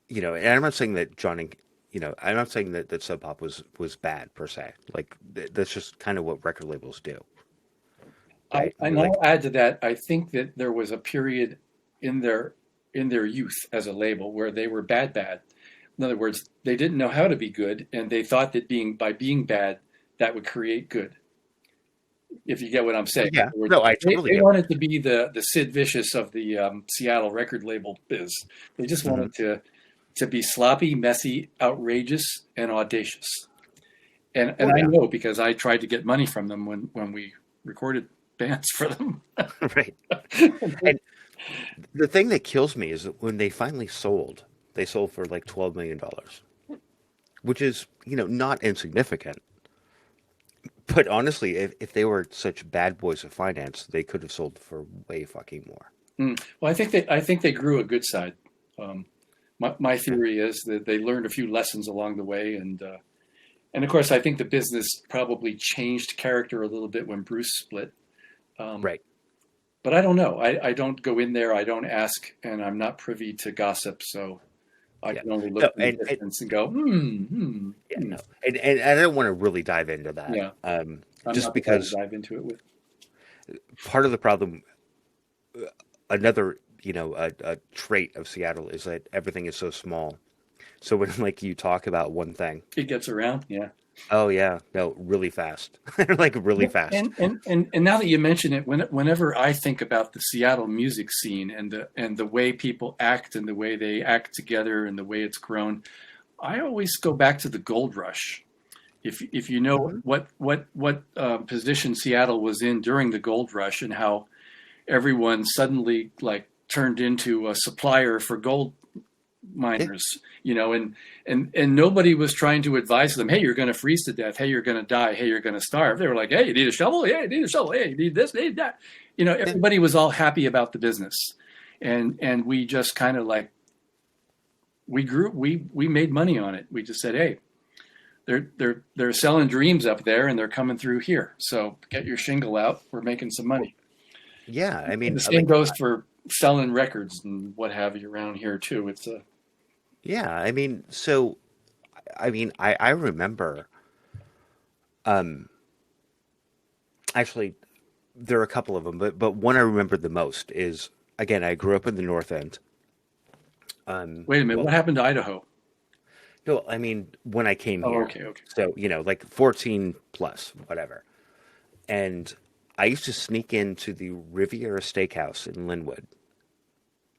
I'm not saying that I'm not saying that Sub Pop was bad, per se. Like, that's just kind of what record labels do. Right? And I'll add to that. I think that there was a period in their youth as a label where they were bad. In other words, they didn't know how to be good, and they thought that by being bad, that would create good. If you get what I'm saying. Yeah, no, I totally They get. wanted to be the Sid Vicious of the Seattle record label biz. They just Mhm. wanted to be sloppy, messy, outrageous, and audacious. And Well, I yeah, know because I tried to get money from them when we recorded bands for them. right. And the thing that kills me is that when they finally sold, they sold for like $12 million, which is, not insignificant. But honestly, if they were such bad boys of finance, they could have sold for way fucking more. Well, I think they grew a good side. Um, my Yeah. theory is that they learned a few lessons along the way, and of course, I think the business probably changed character a little bit when Bruce split. Um, Right. but I don't know. I don't go in there. I don't ask, and I'm not privy to gossip, so I Yeah. can only No, look from a and distance and go, yeah, hmm. no. And I don't want to really dive into that. Yeah, I'm Just not the guy to because dive into it with. part of the problem, another, a trait of Seattle is that everything is so small. So when like you talk about one thing, It gets around, yeah. oh yeah, no, really fast, like really fast. And now that you mention it, whenever I think about the Seattle music scene and the way people act and the way they act together and the way it's grown, I always go back to the gold rush. If you know Mhm. what position Seattle was in during the gold rush and how everyone suddenly like turned into a supplier for gold Yeah, miners, and nobody was trying to advise them, hey, you're going to freeze to death, hey, you're going to die, hey, you're going to starve. They were like, hey, you need a shovel, yeah, you need a shovel, hey, you need this, you need that. yeah, Everybody was all happy about the business, and we just kind of like we made money on it. We just said, hey, they're selling dreams up there and they're coming through here, so get your shingle out, we're making some money. yeah. I And mean, the same like, goes for selling records and what have you around here too. It's a yeah. I mean, so I remember, um, actually, there are a couple of them, but one I remember the most is, again, I grew up in the North End. Wait a minute, Well, what happened to Idaho? no, I mean when I came Oh, here, okay, okay. so like 14 plus, whatever. And I used to sneak into the Riviera Steakhouse in Linwood,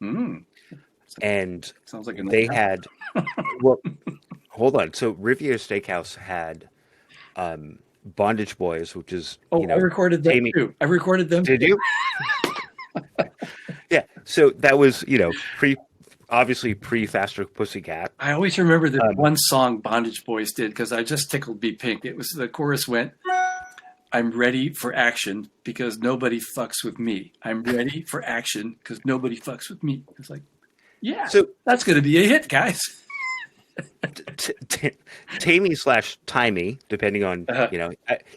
Mm, and sounds like a night they out. had, well, hold on. So Riviera Steakhouse had Bondage Boys, which is, Oh, I recorded them Tammy. too. I recorded them Did too. you? Yeah. So that was, obviously pre Faster Pussycat. I always remember this Um, one song Bondage Boys did because I just tickled me pink. It was the chorus went, I'm ready for action because nobody fucks with me. I'm ready for action because nobody fucks with me. It's like, yeah, so that's going to be a hit, guys. Tammy slash Timey, depending on, Uh,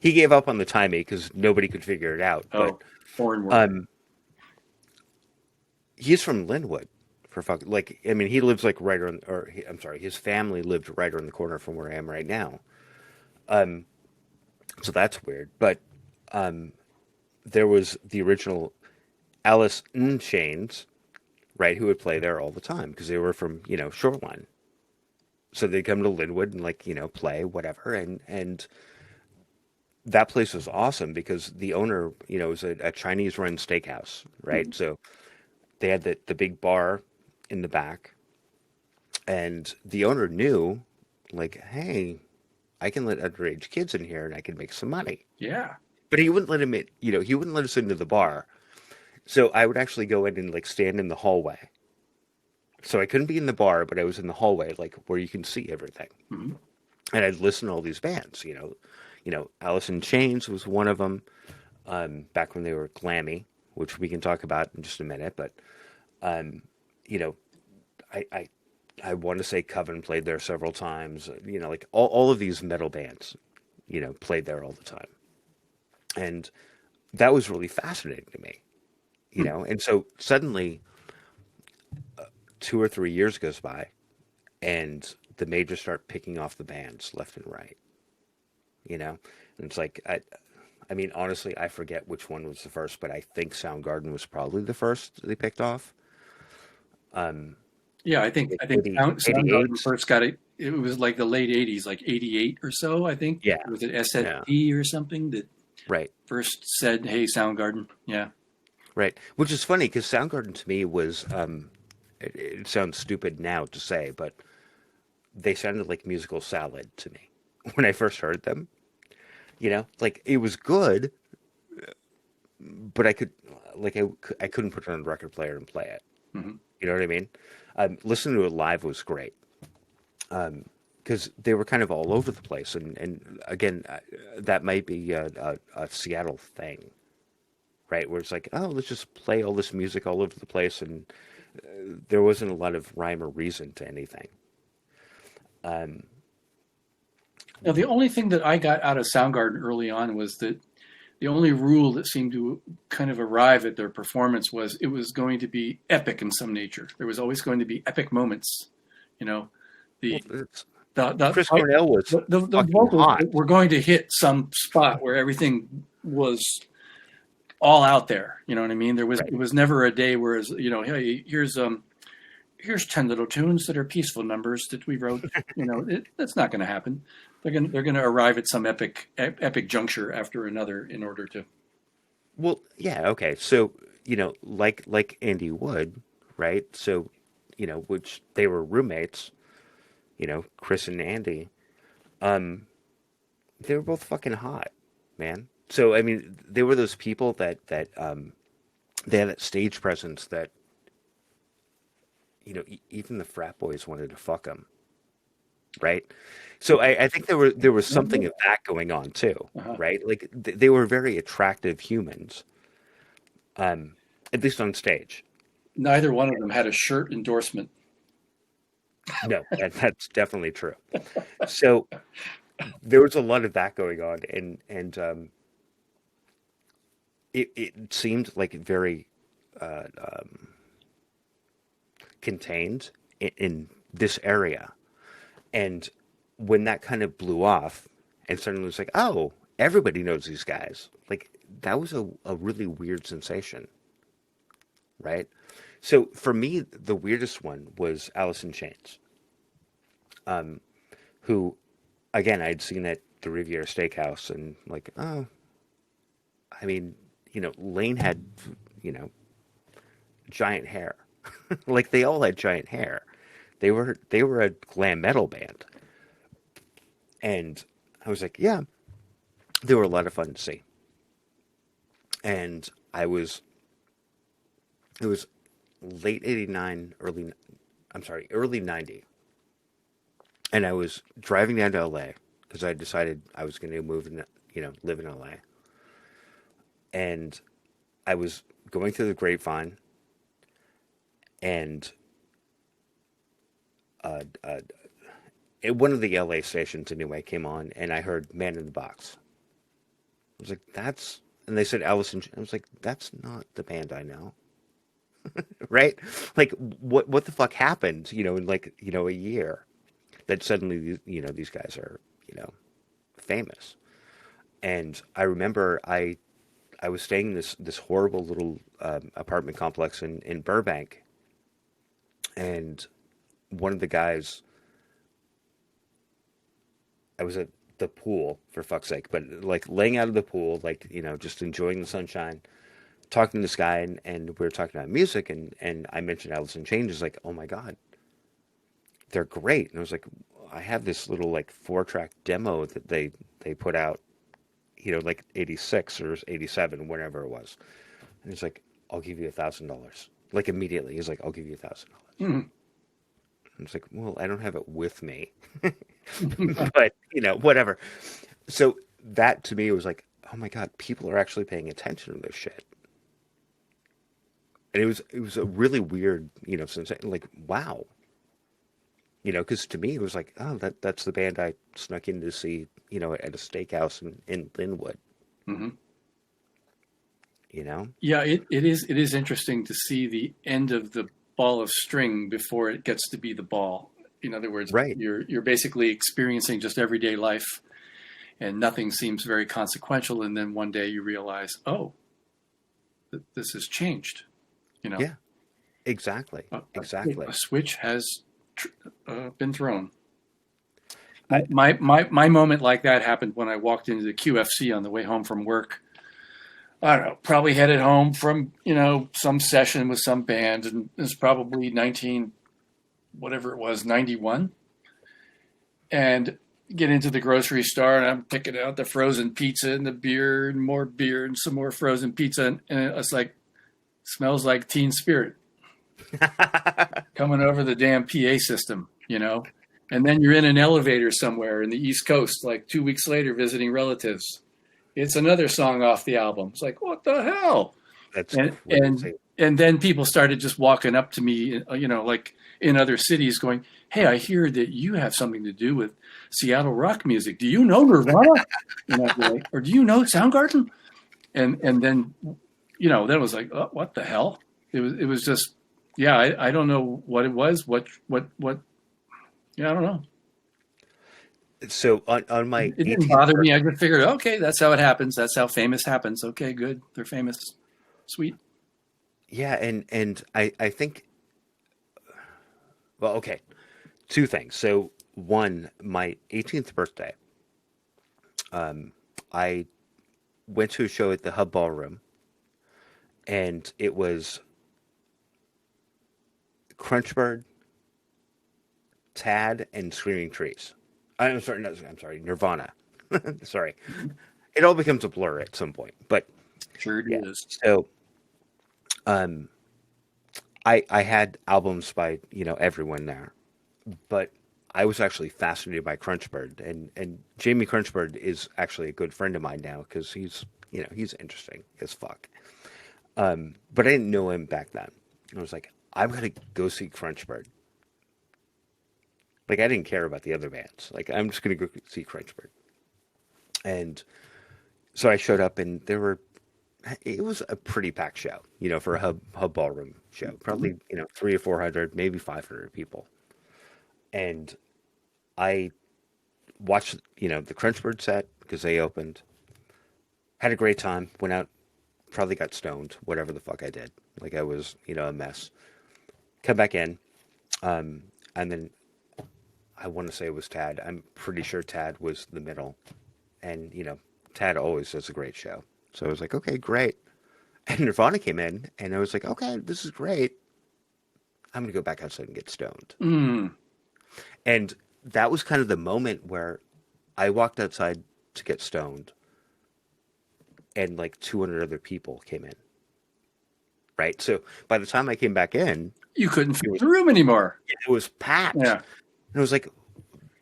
he gave up on the Timey because nobody could figure it out. But oh, foreign word. um, he's from Linwood, for fuck. Like, I mean, he lives like right on, I'm sorry, his family lived right around the corner from where I am right now. Um, so that's weird. But there was the original Alice in Chains, right, who would play there all the time because they were from, Shoreline. So they'd come to Linwood and like, play whatever. And that place was awesome because the owner, was a Chinese run steakhouse, right? So they had the big bar in the back, and the owner knew, like, hey, I can let underage kids in here and I can make some money. Yeah. But he wouldn't let him in, he wouldn't let us into the bar. So I would actually go in and like stand in the hallway. So I couldn't be in the bar, but I was in the hallway, like where you can see everything. Hmm. And I'd listen to all these bands, Alice in Chains was one of them, back when they were glammy, which we can talk about in just a minute. But, you know, I want to say Coven played there several times. Like all of these metal bands, played there all the time, and that was really fascinating to me. And so suddenly, 2 or 3 years goes by, and the majors start picking off the bands left and right. And it's like I mean, honestly, I forget which one was the first, but I think Soundgarden was probably the first they picked off. Yeah, I think Like 88. Soundgarden first it was like the late 80s, like 88 or so, I think. Yeah, Was it yeah, SSP or something that right, first said, "Hey, Soundgarden"? Yeah. right. Which is funny because Soundgarden to me was, it sounds stupid now to say, but they sounded like musical salad to me when I first heard them. You know, like it was good, but I couldn't put it on a record player and play it. Hmm. You know what I mean? Listening to it live was great because they were kind of all over the place, and again, that might be a Seattle thing, right? Where it's like, oh, let's just play all this music all over the place, and there wasn't a lot of rhyme or reason to anything. Um, Now, the only thing that I got out of Soundgarden early on was that the only rule that seemed to kind of arrive at their performance was it was going to be epic in some nature. There was always going to be epic moments. You know, well, the it's, the Chris Cornell was the fucking vocals hot. were going to hit some spot where everything was all out there. You know what I mean? Right. It was never a day where, hey, here's 10 little tunes that are peaceful numbers that we wrote. That's not going to happen. They're going to arrive at some epic juncture after another in order to. Well, yeah, okay. So, like Andy Wood, right? So, which they were roommates, Chris and Andy. They were both fucking hot, man. So, I mean, they were those people that they had that stage presence that, even the frat boys wanted to fuck them, right? So I think there was something of that going on too, Uh-huh. right? Like they were very attractive humans, at least on stage. Neither one of them had a shirt endorsement. No, that's definitely true. So there was a lot of that going on, and it seemed like very contained in this area. And when that kind of blew off, and suddenly it was like, oh, everybody knows these guys. Like that was a really weird sensation, right? So for me, the weirdest one was Alice in Chains, who, again, I'd seen at the Riviera Steakhouse, and like, oh, I mean, Lane had, you know, giant hair, like they all had giant hair. They were a glam metal band, and I was like, yeah, they were a lot of fun to see. And it was late '89, early '90, and I was driving down to LA because I decided I was going to move and live in LA, and I was going through the Grapevine, and uh, uh, one of the LA stations anyway came on, and I heard Man in the Box. I was like, that's, and they said Allison. I was like, that's not the band I know, right? Like, what the fuck happened? In like a year, that suddenly these guys are famous. And I remember I was staying in this horrible little apartment complex in Burbank, and one of the guys, I was at the pool for fuck's sake, but like laying out of the pool, like just enjoying the sunshine, talking to this guy, and we were talking about music, and I mentioned Alice in Chains. Is like, oh my god, they're great. And I was like, I have this little like 4-track demo that they put out, like '86 or '87, whenever it was. And he's like, I'll give you $1,000. Like immediately, he's like, I'll give you $1,000. Mhm. I was like, well, I don't have it with me, but whatever. So that to me was like, oh my god, people are actually paying attention to this shit. And it was a really weird, sensation. Like, wow, because to me it was like, oh, that's the band I snuck in to see, at a steakhouse in Linwood. Mhm. You know, Yeah, it is interesting to see the end of the ball of string before it gets to be the ball. In other words, right? you're basically experiencing just everyday life, and nothing seems very consequential. And then one day you realize, oh, this has changed. You know, Yeah, exactly, a exactly. switch has been thrown. My moment like that happened when I walked into the QFC on the way home from work. I don't know, probably headed home from, some session with some band, and it was probably 19, whatever it was, 91. And get into the grocery store, and I'm picking out the frozen pizza and the beer and more beer and some more frozen pizza. And it's like, smells like Teen Spirit coming over the damn PA system. And then you're in an elevator somewhere in the East Coast, like 2 weeks later, visiting relatives. It's another song off the album. It's like, what the hell? That's And crazy. and then people started just walking up to me, like in other cities, going, "Hey, I hear that you have something to do with Seattle rock music. Do you know Nirvana?" And I'd be like, "Or do you know Soundgarden?" And then, then it was like, oh, "What the hell?" It was just, yeah. I don't know what it was. What. Yeah, I don't know. So on my It didn't 18th bother birthday, me. I just figured, okay, that's how it happens. That's how famous happens. Okay, good. They're famous. Sweet. yeah, and I think, well, okay, two things. So one, my 18th birthday, I went to a show at the Hub Ballroom, and it was Crunchbird, Tad, and Screaming Trees. I'm sorry, no, I'm sorry, Nirvana. Sorry, it all becomes a blur at some point. But Sure it yeah, is. so um, I had albums by everyone there, but I was actually fascinated by Crunchbird, and Jamie Crunchbird is actually a good friend of mine now because he's interesting as fuck. But I didn't know him back then. I was like, I'm gonna go see Crunchbird. Like I didn't care about the other bands. Like I'm just gonna go see Crunchbird. And so I showed up, and it was a pretty packed show, for a hub ballroom show. Mhm. Probably 300 or 400, maybe 500 people. And I watched the Crunchbird set because they opened. Had a great time. Went out, probably got stoned, whatever the fuck I did. Like I was a mess. Come back in, and then I want to say it was Tad. I'm pretty sure Tad was the middle, and Tad always does a great show. So I was like, okay, great. And Nirvana came in, and I was like, okay, this is great. I'm gonna go back outside and get stoned. Mm. And that was kind of the moment where I walked outside to get stoned, and like 200 other people came in. Right. So by the time I came back in, You couldn't it fit was the room anymore. it was packed, Yeah. and I was like,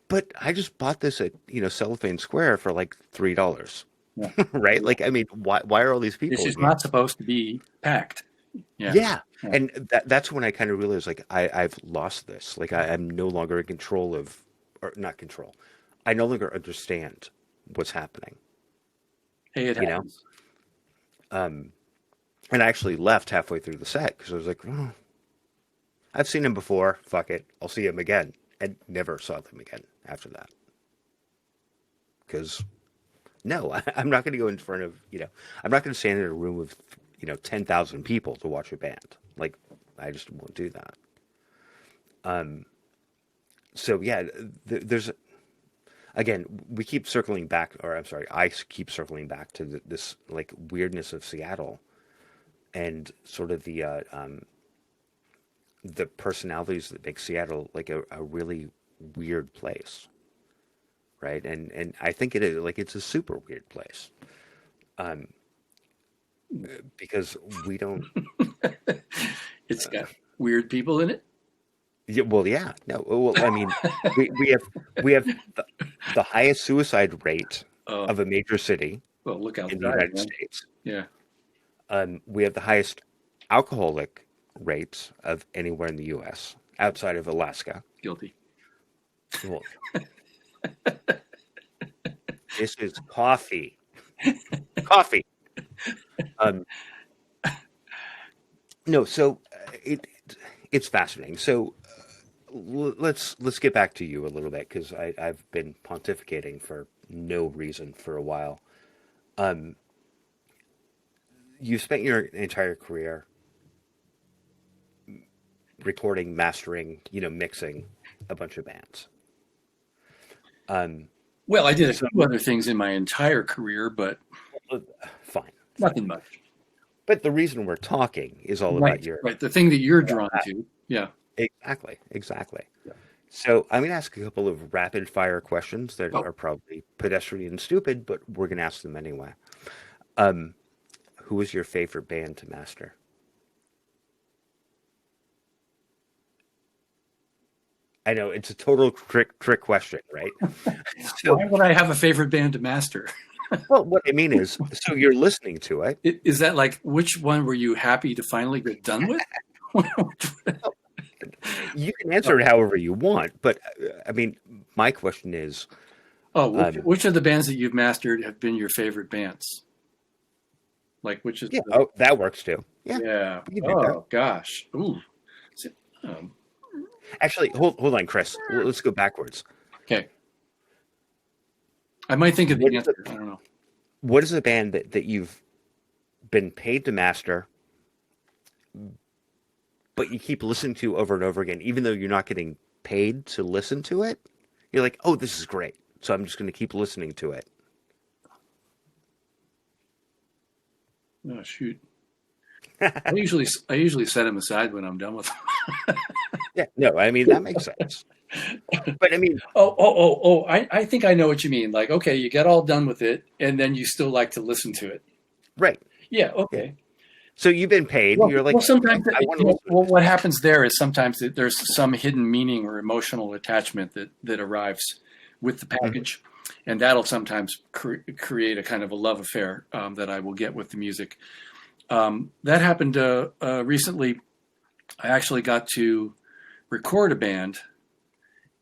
but I just bought this at Cellophane Square for like $3. Yeah. Right? Like, I mean, why are all these This people is in here? not supposed to be packed. Yeah. Yeah. Yeah. And that's when I kind of realized like I've lost this. Like I'm no longer in control of, or not control. I no longer understand what's happening, Hey, it you know? happens. Um, and I actually left halfway through the set because I was like, oh, I've seen him before. Fuck it. I'll see him again. And never saw them again after that. Because no, I'm not going to go in front of, I'm not going to stand in a room of, 10,000 people to watch a band. Like, I just won't do that. So yeah, there's, again, we keep circling back, or I'm sorry, I keep circling back to this like weirdness of Seattle and sort of the personalities that make Seattle like a really weird place, right? And I think it is like it's a super weird place because we don't. It's got weird people in it. Yeah, well, yeah, no. Well, I mean, we have the highest suicide rate Oh, of a major city well, look in the outside, United man. States. Yeah. We have the highest alcoholic rates of anywhere in the U.S. outside of Alaska. Guilty. Well, this is coffee. Coffee. Um, no, so it's fascinating. So let's get back to you a little bit because I've been pontificating for no reason for a while. You spent your entire career recording, mastering, mixing a bunch of bands. Um, Well, I did a so few other things in my entire career, but uh, fine, fine. nothing much. But the reason we're talking is all about Right, your right. The thing that you're drawn to. Yeah. exactly, exactly. Yeah. So I'm going to ask a couple of rapid fire questions that Oh, are probably pedestrian and stupid, but we're going to ask them anyway. Um, who was your favorite band to master? I know it's a total trick question, right? So, why would I have a favorite band to master? well, what I mean is, so you're listening to it. Is that like which one were you happy to finally get done with? You can answer it however you want, but I mean, my question is, Oh, um, which of the bands that you've mastered have been your favorite bands? Like which is yeah, the, oh, that works too. Yeah, yeah. we can do that. Oh gosh. Ooh. Is it- um, Actually, hold on, Chris. Let's go backwards. okay. I might think of What the is answer. a, I don't know. what is a band that you've been paid to master, but you keep listening to over and over again, even though you're not getting paid to listen to it? You're like, oh, this is great. So I'm just going to keep listening to it. Oh shoot. I usually set them aside when I'm done with them. Yeah, no, I mean, that makes sense. But I mean, Oh. I think I know what you mean. Like, okay, you get all done with it, and then you still like to listen to it. right. Yeah, Yeah. okay. So you've been paid. Well, You're like, well sometimes I want to listen to well, this. what happens there is sometimes there's some hidden meaning or emotional attachment that arrives with the Mhm. package, and that'll sometimes create a kind of a love affair that I will get with the music. That happened recently. I actually got to record a band,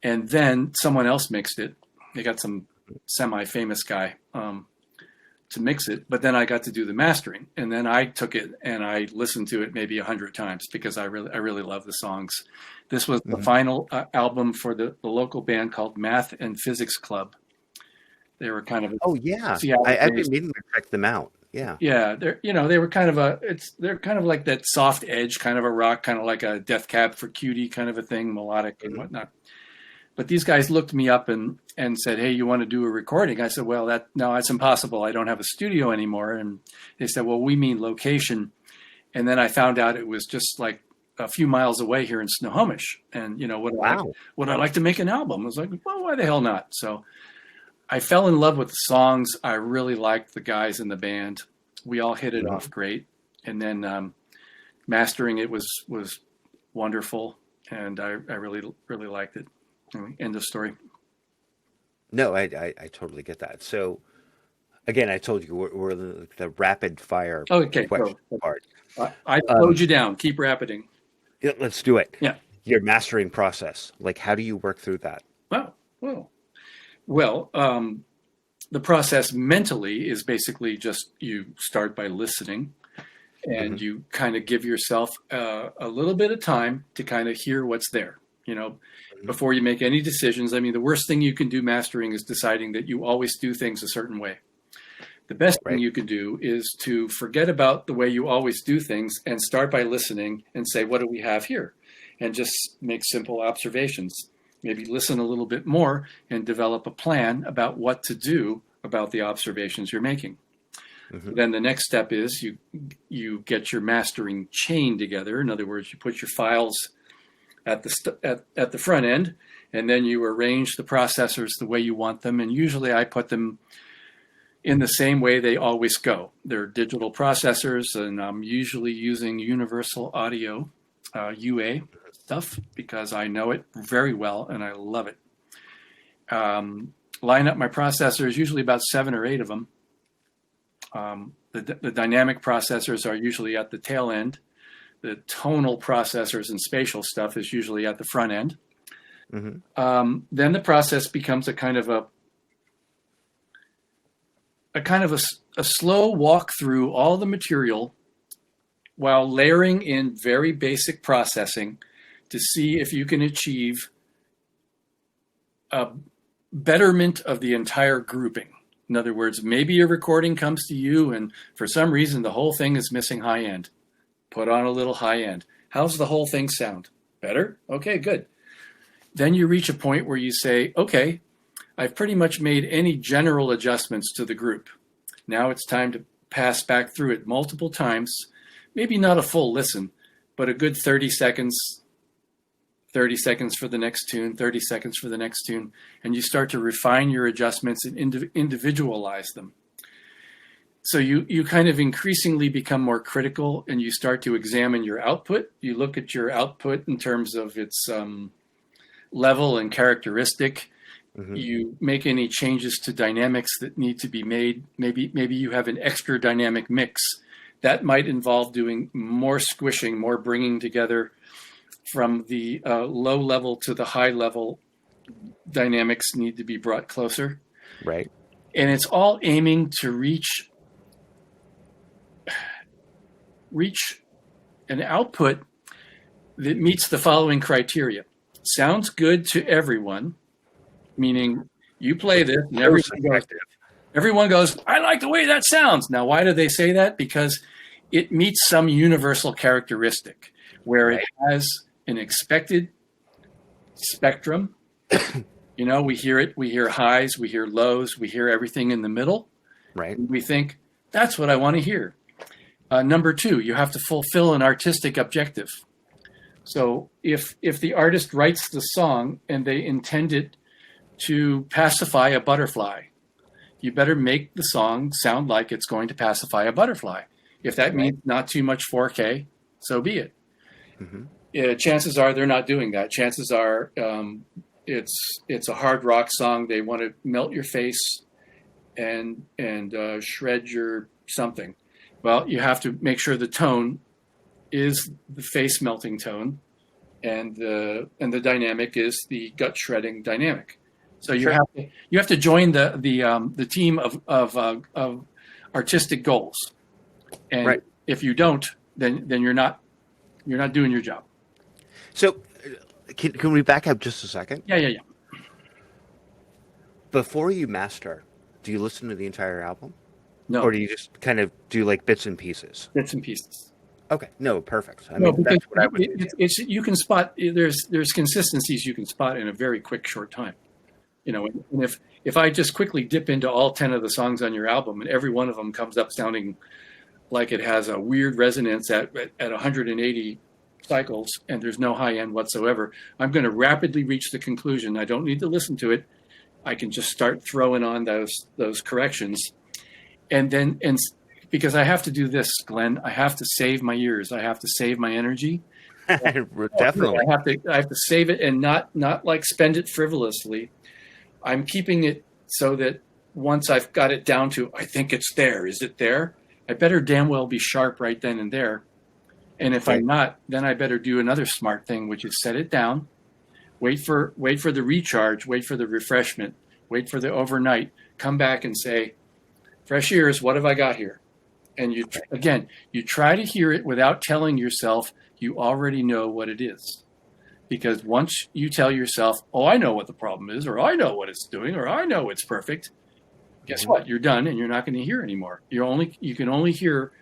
and then someone else mixed it. They got some semi-famous guy to mix it, but then I got to do the mastering, and then I took it and I listened to it maybe 100 times because I really love the songs. This was the Mhm. final album for the local band called Math and Physics Club. They were kind of a Oh yeah, I've been Seattle-based. meaning to check them out. Yeah. Yeah, they were kind of they're kind of like that soft edge, kind of a rock, kind of like a Death Cab for Cutie kind of a thing, melodic and Mhm. whatnot. But these guys looked me up and said, "Hey, you want to do a recording?" I said, "Well, no, that's impossible. I don't have a studio anymore." And they said, "Well, we mean location." And then I found out it was just like a few miles away here in Snohomish. And Wow. would I like to make an album? I was like, "Well, why the hell not?" So I fell in love with the songs. I really liked the guys in the band. We all hit it Mhm. off great. And then mastering it was wonderful, and I really liked it. Anyway, end of story. No, I totally get that. So again, I told you we're the rapid fire Okay, question so part. I slowed Um, you down. Keep rapiding. yeah, let's do it. Yeah. Your mastering process. Like, how do you work through that? Wow. Well, the process mentally is basically just you start by listening Hmm. and you kind of give yourself a little bit of time to kind of hear what's there, Hmm. before you make any decisions. I mean, the worst thing you can do mastering is deciding that you always do things a certain way. The best thing Right. you can do is to forget about the way you always do things and start by listening and say, what do we have here? And just make simple observations. Maybe listen a little bit more and develop a plan about what to do about the observations you're making. Hmm. Then the next step is you get your mastering chain together. In other words, you put your files at the front end, and then you arrange the processors the way you want them. And usually I put them in the same way they always go. They're digital processors, and I'm usually using Universal Audio UA stuff because I know it very well and I love it. Line up my processors, usually about 7 or 8 of them. The dynamic processors are usually at the tail end. The tonal processors and spatial stuff is usually at the front end. Hmm. Then the process becomes a kind of a slow walk through all the material while layering in very basic processing to see if you can achieve a betterment of the entire grouping. In other words, maybe a recording comes to you and for some reason the whole thing is missing high end. Put on a little high end. How's the whole thing sound? Better? Okay, good. Then you reach a point where you say, okay, I've pretty much made any general adjustments to the group. Now it's time to pass back through it multiple times, maybe not a full listen, but a good 30 seconds, 30 seconds for the next tune, 30 seconds for the next tune, and you start to refine your adjustments and individualize them. So you kind of increasingly become more critical, and you start to examine your output. You look at your output in terms of its level and characteristic. Mm-hmm. You make any changes to dynamics that need to be made. Maybe you have an extra dynamic mix. That might involve doing more squishing, more bringing together from the low level to the high level. Dynamics need to be brought closer. Right. And it's all aiming to reach an output that meets the following criteria. Sounds good to everyone, meaning you play this and everyone goes, I like the way that sounds. Now, why do they say that? Because it meets some universal characteristic where it has an expected spectrum. You know, we hear highs, we hear lows, we hear everything in the middle. Right. We think, that's what I want to hear. Number two, you have to fulfill an artistic objective. So if the artist writes the song and they intend it to pacify a butterfly, you better make the song sound like it's going to pacify a butterfly. If that means not too much 4K, so be it. Mm-hmm. Chances are they're not doing that. Chances are it's a hard rock song. They want to melt your face and shred your something. Well, you have to make sure the tone is the face melting tone, and the dynamic is the gut shredding dynamic. So you have to join the team of artistic goals, and if you don't, then you're not doing your job. So can we back up just a second? Yeah. Before you master, do you listen to the entire album? No. Or do you just kind of do like bits and pieces? Bits and pieces. Okay. No, perfect. I mean, that's what I would do. You can spot, there's consistencies you can spot in a very quick, short time. You know, and if I just quickly dip into all 10 of the songs on your album and every one of them comes up sounding like it has a weird resonance at 180 cycles and there's no high end whatsoever, I'm going to rapidly reach the conclusion. I don't need to listen to it. I can just start throwing on those corrections. And because I have to do this, Glenn, I have to save my ears. I have to save my energy. Definitely. I have to save it and not like spend it frivolously. I'm keeping it so that once I've got it down to, I think it's there. Is it there? I better damn well be sharp right then and there. And if I'm not, then I better do another smart thing, which is set it down, wait for the recharge, wait for the refreshment, wait for the overnight, come back and say, fresh ears, what have I got here? And you try to hear it without telling yourself you already know what it is. Because once you tell yourself, oh, I know what the problem is, or I know what it's doing, or I know it's perfect, guess what? You're done and you're not going to hear anymore. You can only hear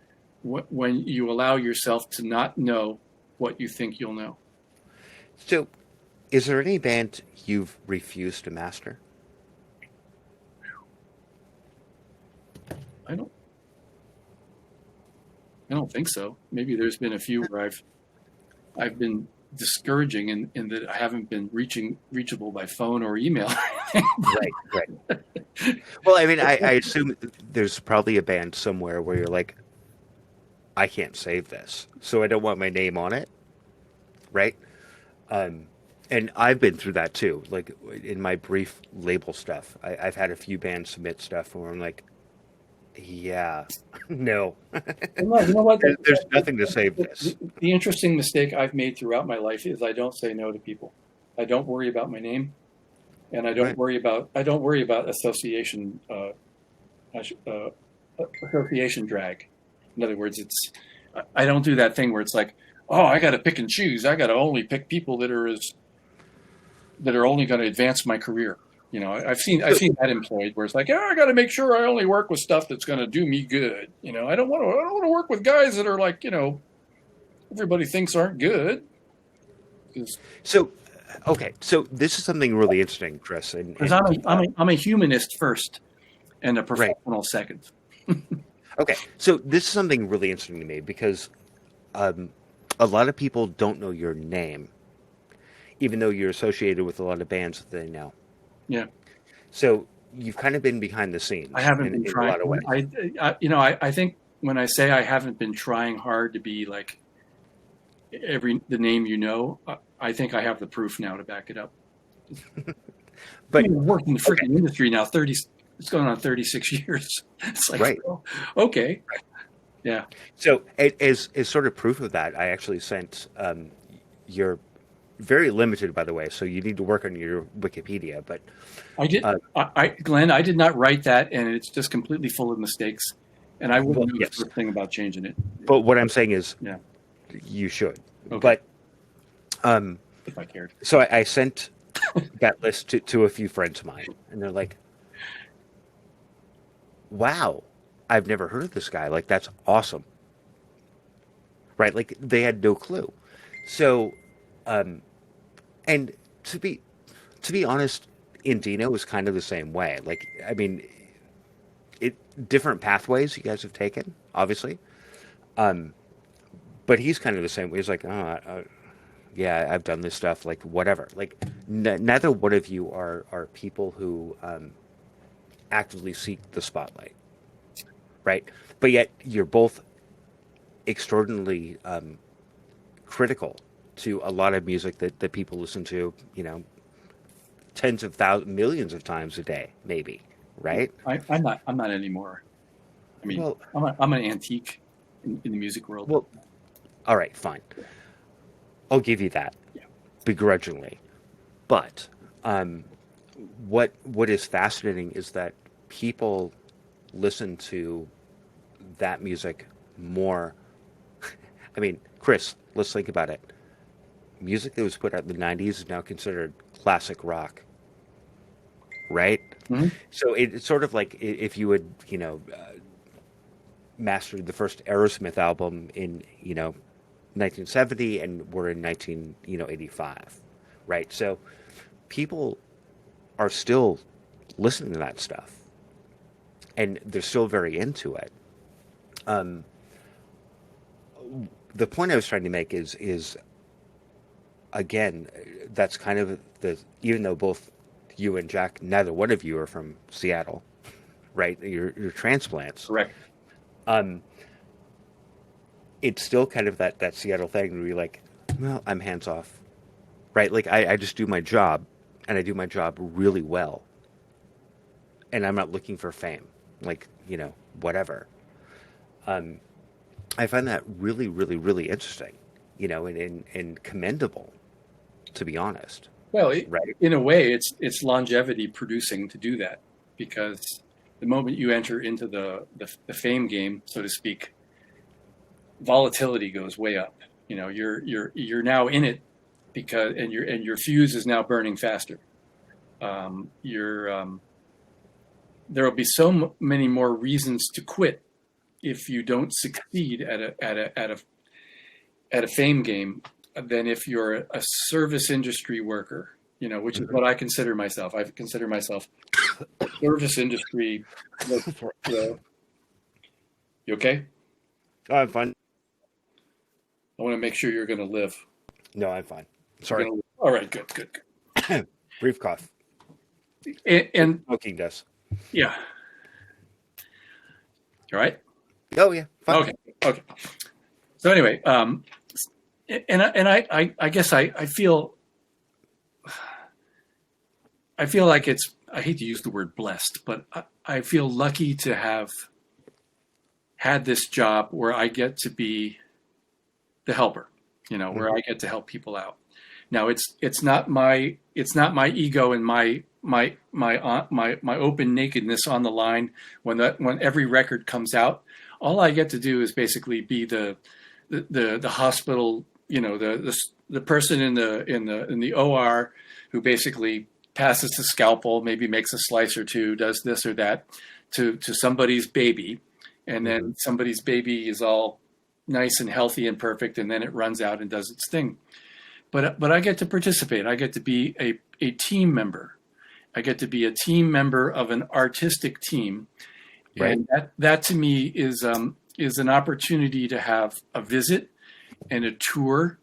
when you allow yourself to not know what you think you'll know. So, is there any band you've refused to master? I don't think so. Maybe there's been a few where I've been discouraging in that I haven't been reachable by phone or email. Right. Well, I mean, I assume there's probably a band somewhere where you're like, I can't save this, so I don't want my name on it, right? And I've been through that too. Like in my brief label stuff, I've had a few bands submit stuff where I'm like, yeah, no. You know what? There's nothing to save this. The interesting mistake I've made throughout my life is I don't say no to people. I don't worry about my name, and I don't worry about association drag. In other words, I don't do that thing where it's like, oh, I got to pick and choose. I got to only pick people that are only going to advance my career. You know, I've seen that employed where it's like, I got to make sure I only work with stuff that's going to do me good. You know, I don't want to work with guys that are like, you know, everybody thinks aren't good. So, Okay, so this is something really interesting, Chris, Because and I'm a humanist first and a right. professional second. Okay, so this is something really interesting to me because um, a lot of people don't know your name, even though you're associated with a lot of bands that they know. Yeah, So you've kind of been behind the I scenes haven't been in a trying. lot of ways. I think when I say I haven't been trying hard to be like the name I think I have the proof now to back it up. I But mean, I've worked in the okay, freaking industry now 30. It's going on 36 years. It's like, right. oh, okay, yeah. So as sort of proof of that, I actually sent your very limited, by the way. So you need to work on your Wikipedia. But I did, uh, Glenn, I did not write that, and it's just completely full of mistakes. And I well, wouldn't do the yes. first thing about changing it. But what I'm saying is, Yeah, you should. okay, But um, if I cared. so I sent that list to a few friends of mine, and they're like, "Wow, I've never heard of this guy. Like, that's awesome." Right? Like they had no clue. So, um, and to be to be honest, Indino was kind of the same way. Like, I mean, it different pathways you guys have taken, obviously. Um, but he's kind of the same way. He's like, yeah, I've done this stuff, like whatever. Like, neither one of you are people who actively seek the spotlight, right? But yet you're both extraordinarily critical to a lot of music that people listen to, tens of thousands, millions of times a day, maybe, right? I'm not anymore. I mean, Well, I'm an antique in the music world. well, all right, fine. I'll give you that Yeah. begrudgingly. But what is fascinating is that people listen to that music more. I mean, Chris, let's think about it. Music that was put out in the '90s is now considered classic rock, right? Mhm. So it's sort of like if you would, mastered the first Aerosmith album in, 1970, and we're in 1985, right? So people are still listening to that stuff, and they're still very into it. Um, the point I was trying to make is again, that's kind of the even though both you and Jack, neither one of you are from Seattle, right? You're transplants. Correct. Um, it's still kind of that Seattle thing where you're like, well, I'm hands off, right? Like I just do my job, and I do my job really well, and I'm not looking for fame, like whatever. Um, I find that really, really, really interesting, and commendable, to be honest, Well, right? in a way, it's longevity producing to do that, because the moment you enter into the fame game, so to speak, volatility goes way up. You're now in it because and your fuse is now burning faster. You're There will be many more reasons to quit if you don't succeed at a fame game than if you're a service industry worker. Which is what I consider myself. I consider myself a service industry. You okay? Oh, I'm fine. I want to make sure you're going to live. No, I'm fine. You're Sorry, gonna live. All right, good. brief cough. And Smoking does. yeah, all right. Oh yeah, fine. Okay. So anyway, I guess I feel like I hate to use the word blessed, but I feel lucky to have had this job where I get to be the helper, where I get to help people out. Now it's not my ego and my open nakedness on the line when every record comes out. All I get to do is basically be the hospital, the person in the OR who basically passes the scalpel, maybe makes a slice or two, does this or that to somebody's baby, and then somebody's baby is all nice and healthy and perfect, and then it runs out and does its thing. but I get to participate. I get to be a team member. I get to be a team member of an artistic team, Right. and that to me is an opportunity to have a visit and a tour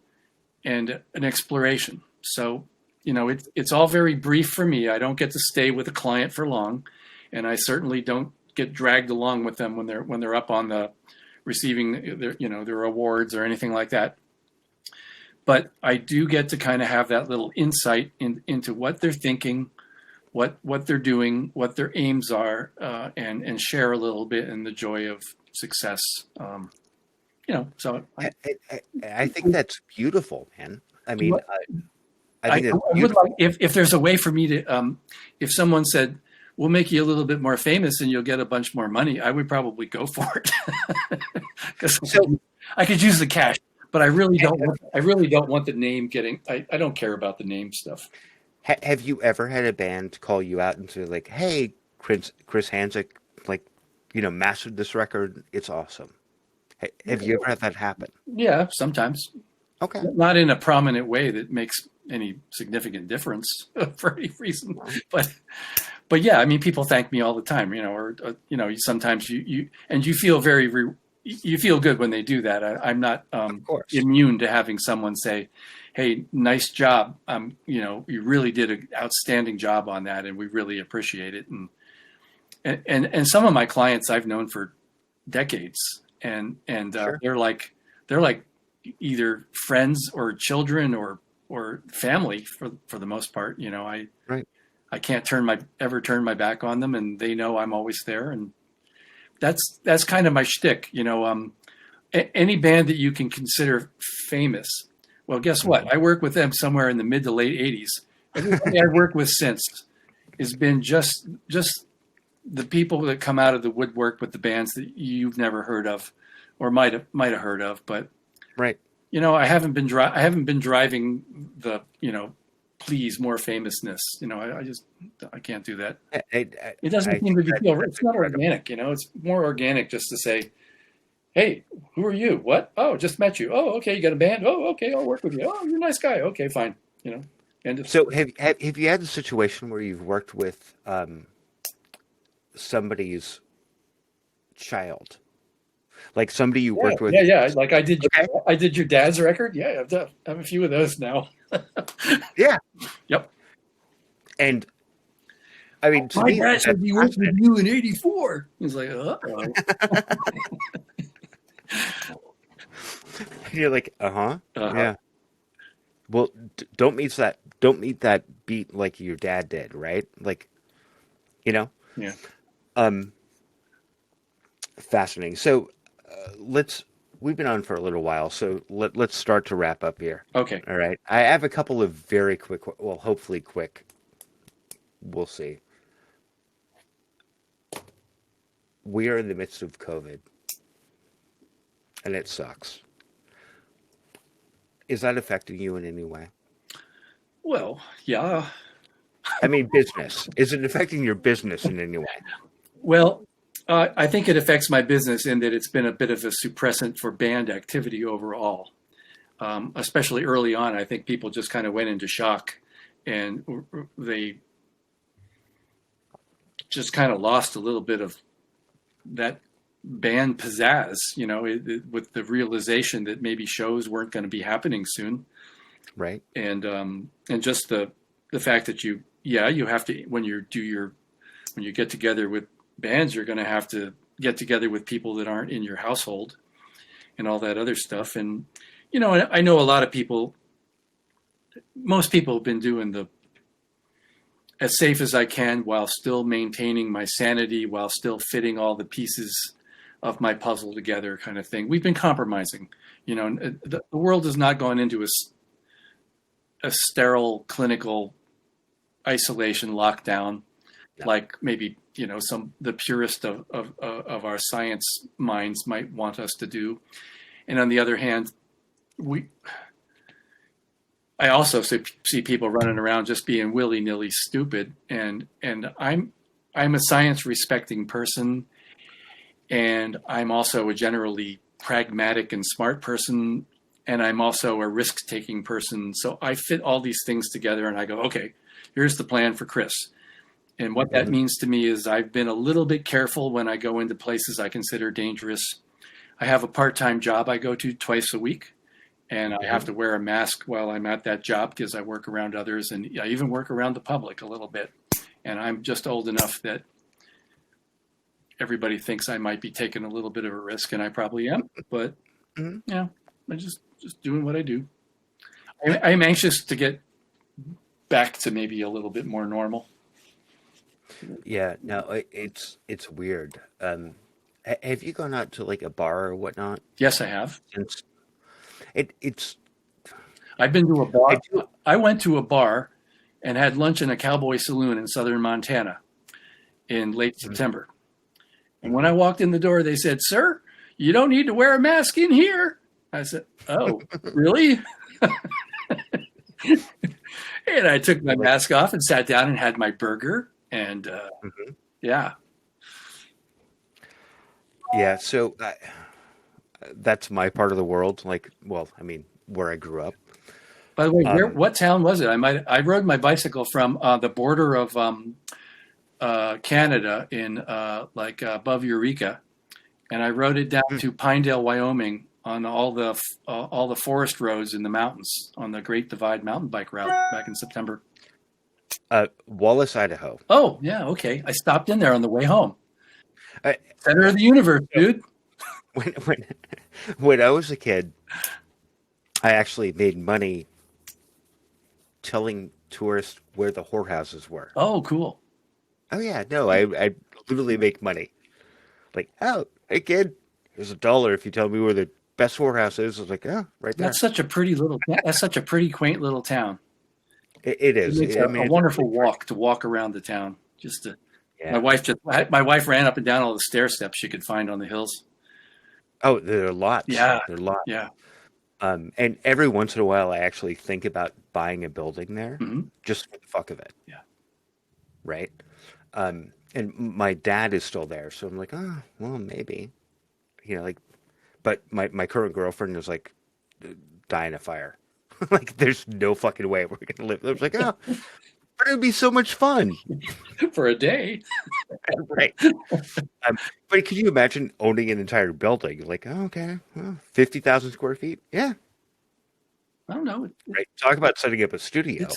and an exploration. So, it's all very brief for me. I don't get to stay with a client for long, and I certainly don't get dragged along with them when they're up on the receiving their awards or anything like that. But I do get to kind of have that little insight into what they're thinking, what they're doing, what their aims are, and share a little bit in the joy of success. So I think that's beautiful, man. I mean, I think I that's would beautiful. like if there's a way for me to if someone said we'll make you a little bit more famous and you'll get a bunch more money, I would probably go for it because So I could use the cash. But I really don't. I really don't want the name getting. I don't care about the name stuff. have you ever had a band call you out and say like, "Hey, Chris Hanzik, like, mastered this record. It's awesome." Have you ever had that happen? Yeah, sometimes. Okay. Not in a prominent way that makes any significant difference for any reason, but yeah, I mean, people thank me all the time, sometimes you feel you feel good when they do that. I'm not Of course. immune to having someone say, "Hey, nice job. You really did an outstanding job on that, and we really appreciate it." And some of my clients I've known for decades, and Sure. they're like either friends or children or family for the most part. Right. I can't ever turn my back on them, and they know I'm always there, and that's kind of my shtick. Any band that you can consider famous. Well, guess what? I work with them somewhere in the mid to late '80s. Everybody I've worked with since has been just the people that come out of the woodwork with the bands that you've never heard of, or might have heard of, but Right. I haven't been driving the please more famousness. I can't do that. It doesn't seem to be feel. It's not organic. It's more organic just to say, "Hey, who are you? What? Oh, just met you. Oh, okay, you got a band. Oh, okay, I'll work with you. Oh, you're a nice guy. Okay, fine." And So have you had a situation where you've worked with somebody's child, like somebody you worked with? yeah. Like I did. Okay. I did your dad's record. Yeah, I have a few of those now. Yeah. Yep. And I mean, to My me, dad that's said he worked with fascinating. you in '84. He's like, uh-oh. You're like, uh-huh. Uh-huh. Yeah. Well, don't meet that beat like your dad did, right? Like, Yeah. fascinating. So, we've been on for a little while, so let's start to wrap up here. Okay. All right. I have a couple of very quick, well, hopefully quick. We'll see. We are in the midst of COVID, and it sucks. Is that affecting you in any way? Well, yeah. I mean, business. Is it affecting your business in any way? Well, I think it affects my business in that it's been a bit of a suppressant for band activity overall, especially early on. I think people just kind of went into shock, and they just kind of lost a little bit of that band pizzazz, with the realization that maybe shows weren't going to be happening soon, Right. and just the fact that you have to when you get together with bands, you're going to have to get together with people that aren't in your household and all that other stuff. And I know a lot of people. Most people have been doing the as safe as I can while still maintaining my sanity, while still fitting all the pieces of my puzzle together, kind of thing. We've been compromising. The world has not gone into a sterile clinical isolation lockdown, like maybe the purest of our science minds might want us to do. And on the other hand, I also see people running around just being willy-nilly stupid, and I'm a science respecting person, and I'm also a generally pragmatic and smart person, and I'm also a risk-taking person. So I fit all these things together, and I go, okay, here's the plan for Chris. And what that means to me is I've been a little bit careful when I go into places I consider dangerous. I have a part-time job I go to twice a week, and I have to wear a mask while I'm at that job because I work around others, and I even work around the public a little bit. And I'm just old enough that everybody thinks I might be taking a little bit of a risk, and I probably am. But yeah, I'm just doing what I do. I'm anxious to get back to maybe a little bit more normal. Yeah, no, it's weird. Have you gone out to like a bar or whatnot? Yes, I have. Since it's I've been to a I bar. do. I went to a bar and had lunch in a cowboy saloon in southern Montana in late September. And when I walked in the door, they said, "Sir, you don't need to wear a mask in here." I said, "Oh, really?" And I took my mask off and sat down and had my burger. And Mhm. yeah, Yeah, so that's my part of the world. Like, well, I mean, where I grew up. by the way, Um, what town was it? I rode my bicycle from the border of Canada in above Eureka, and I rode it down to Pinedale, Wyoming, on all the forest roads in the mountains on the Great Divide mountain bike route back in September. Wallace, Idaho. Oh yeah, okay. I stopped in there on the way home. I, Center of the universe, dude. when when I was a kid, I actually made money telling tourists where the whorehouses were. Oh, cool. Oh yeah, no, I literally make money. Like, oh, hey kid, here's $1 if you tell me where the best whorehouse is. I was like, oh, right there. That's such a pretty little. That's such a pretty quaint little town. It It is. makes I a mean, it's wonderful walk around the town. Just to, yeah. my wife ran up and down all the stair steps she could find on the hills. Oh, there are lots. Yeah, There are lots. yeah. And every once in a while, I actually think about buying a building there Hmm. just for the fuck of it. Yeah. Right. And my dad is still there, so I'm like, oh, well, maybe. Like, but my current girlfriend is like dying of fire. Like, there's no fucking way we're gonna live. I was like, oh, but it'd be so much fun, For a day. right? But could you imagine owning an entire building? Like, oh, okay, well, 50,000 square feet, yeah, I don't know. right. Talk about setting up a studio.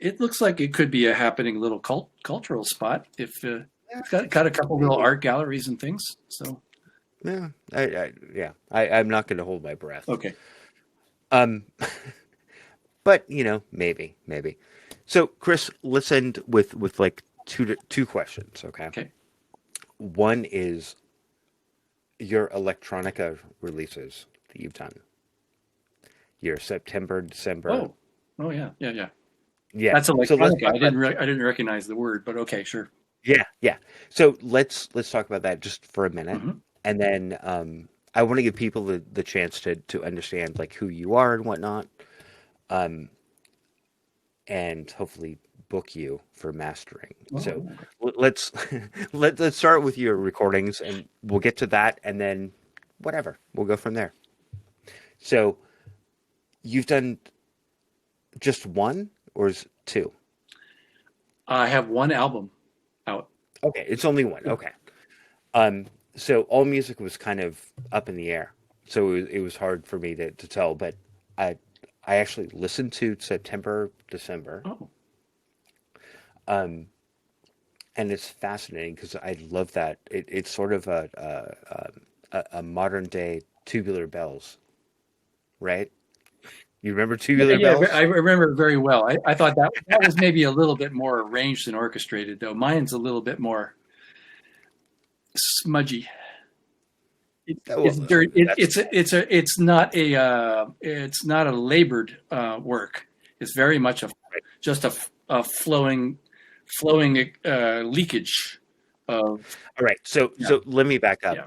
It looks like it could be a happening little cultural spot if it's got a couple little art galleries and things. So Yeah, I'm not going to hold my breath. okay, Um, but maybe. So, Chris, let's end with like two questions. Okay. okay. One is your electronica releases that you've done. Your September, December. Oh yeah. Yeah. That's So let's electronica. talk about, I didn't recognize the word, but okay, sure. yeah. So let's talk about that just for a minute, Hmm. and then I want to give people the chance to understand like who you are and whatnot, and hopefully book you for mastering. So let's let's start with your recordings, and we'll get to that, and then whatever, we'll go from there. So you've done just one, or is it two? I have one album out. Okay, it's only one. Okay. So All Music was kind of up in the air, so it was hard for me to tell. But I actually listened to September, December, Oh, and it's fascinating because I love that it's sort of a modern day Tubular Bells, right? You remember Tubular yeah, Bells? I remember it very well. I thought that was maybe a little bit more arranged and orchestrated, though. Mine's a little bit more smudgy. It's Well, dirt. that's It's not a labored work. It's very much just a flowing leakage of all right. So yeah, so let me back up. yeah.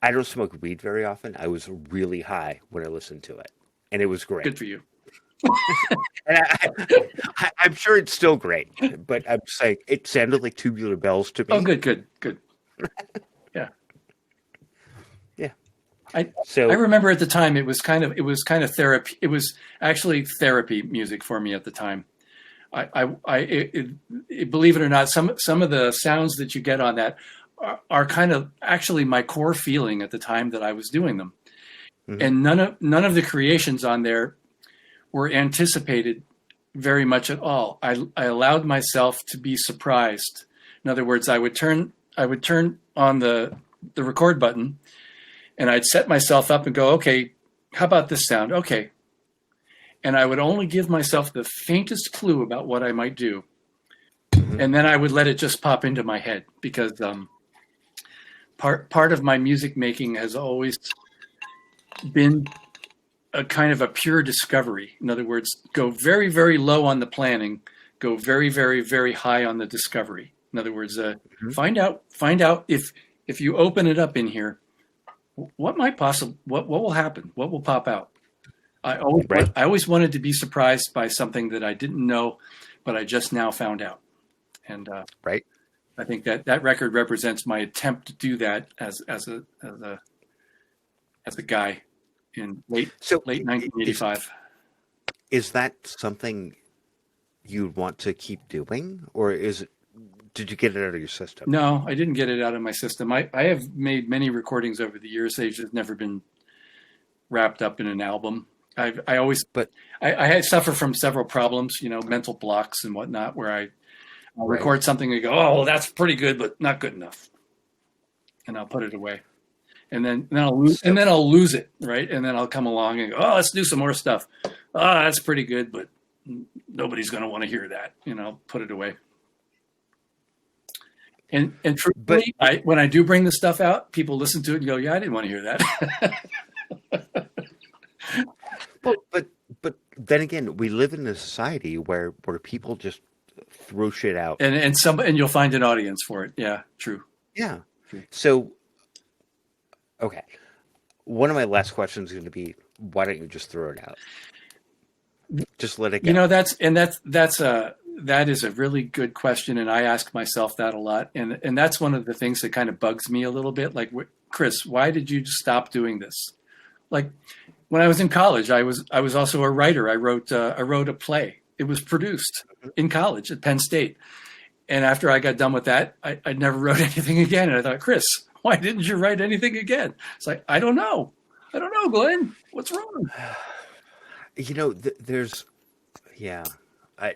I don't smoke weed very often. I was really high when I listened to it, and it was great. Good for you. And I'm sure it's still great, but I'm just like, it sounded like Tubular Bells to Oh, me. good. Yeah. Yeah. I So remember at the time it was kind of therapy. It was actually therapy music for me at the time. Believe it or not, some of the sounds that you get on that are kind of actually my core feeling at the time that I was doing them. mhm, And none of the creations on there were anticipated very much at all. I allowed myself to be surprised. In other words, I would turn on the record button, and I'd set myself up and go, okay, how about this sound? Okay. And I would only give myself the faintest clue about what I might do. mhm, And then I would let it just pop into my head because part of my music making has always been a kind of a pure discovery. In other words, go very, very low on the planning, go very, very, very high on the discovery. In other words, mhm. find out if you open it up in here, what might what will happen, what will pop out. Right, I always wanted to be surprised by something that I didn't know, but I just now found out. And right. I think that record represents my attempt to do that as a guy in So late 1985. is that something you want to keep doing, or did you get it out of your system? No, I didn't get it out of my system. I have made many recordings over the years. They've just never been wrapped up in an album. I always But I suffer from several problems, mental blocks and whatnot, where I'll right. record something and go, oh, well, that's pretty good, but not good enough, and I'll put it away, and then So I'll lose it, right? And then I'll come along and go, oh, let's do some more stuff. Oh, that's pretty good, but nobody's going to want to hear that, put it away. And but truthfully, when I do bring the stuff out, people listen to it and go, yeah, I didn't want to hear that. but then again, we live in a society where people just throw shit out. and you'll find an audience for it. Yeah, true. Yeah. True. So okay, one of my last questions is going to be, why don't you just throw it out? Just let it go. That is a really good question, and I ask myself that a lot, and that's one of the things that kind of bugs me a little bit. Like, Chris, why did you stop doing this? Like, when I was in college, I was also a writer. I wrote a play. It was produced in college at Penn State, and after I got done with that, I never wrote anything again. And I thought, Chris, why didn't you write anything again? It's like, I don't know, Glenn, what's wrong? There's, yeah, I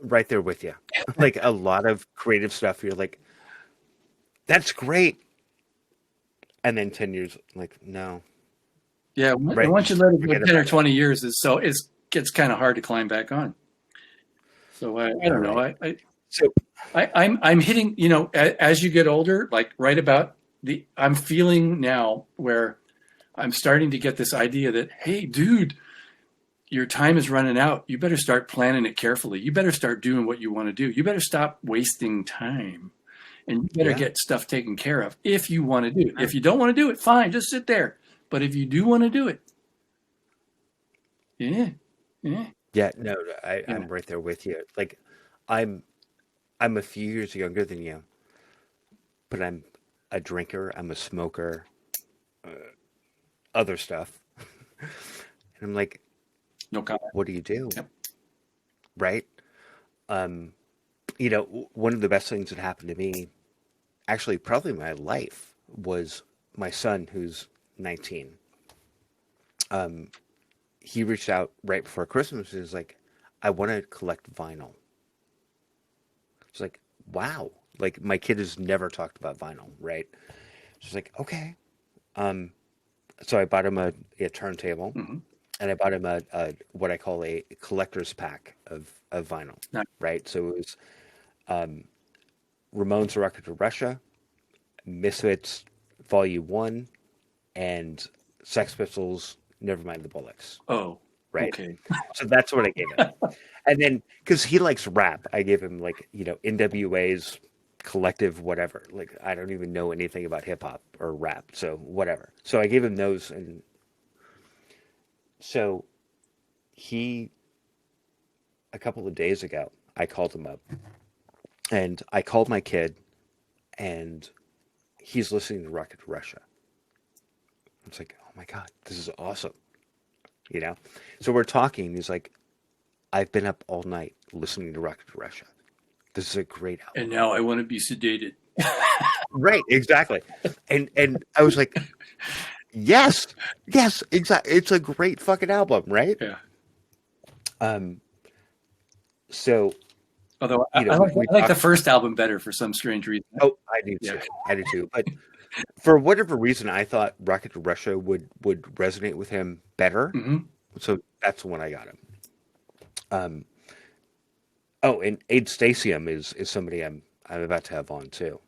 right there with you. Like a lot of creative stuff, you're like, that's great, and then 10 years, like, no, Yeah, right? once you let it go Forget 10 or about it. 20 years, it gets kind of hard to climb back on. So I All don't know. right. So I'm hitting, as you get older, like right about I'm feeling now where I'm starting to get this idea that, hey, dude, your time is running out. You better start planning it carefully. You better start doing what you want to do. You better stop wasting time, and you better yeah, get stuff taken care of if you want to do it. If you don't want to do it, fine, just sit there. But if you do want to do it, yeah, yeah, yeah, no, yeah. I'm right there with you. Like, I'm I'm a few years younger than you, but I'm a drinker. I'm a smoker. Other stuff, and I'm like, No comment. what do you do? Yep. Right? Um, one of the best things that happened to me, actually, probably my life, was my son, who's 19. He reached out right before Christmas. And was like, I want to collect vinyl. It's like, wow. Like, my kid has never talked about vinyl, right? She's like, okay. Um, so I bought him a turntable, Hmm. and I bought him a what I call a collector's pack of vinyl, Nice. right? So it was Ramones: A Rocket to Russia, Misfits Volume 1, and Sex Pistols, Nevermind the Bollocks, Oh, right? okay. So that's what I gave him. And then, because he likes rap, I gave him, like, NWA's collective whatever. Like, I don't even know anything about hip hop or rap, so whatever. So I gave him those, and so he, a couple of days ago, I called him up, and I called my kid, and he's listening to Rocket to Russia. It's like, oh my God, this is awesome. You know? So we're talking. He's like, I've been up all night listening to Rocket to Russia. This is a great album. And now I want to be sedated. Right, exactly. And I was like, yes, yes, exactly. It's a great fucking album, right? Yeah. Um, so Although you know, we I like the talked. first album better for some strange reason. Oh, I do Yeah. too. I do too. But for whatever reason, I thought Rocket to Russia would resonate with him better. Hmm. So that's when I got him. Um, oh, and Aid Stasium is somebody I'm about to have on too,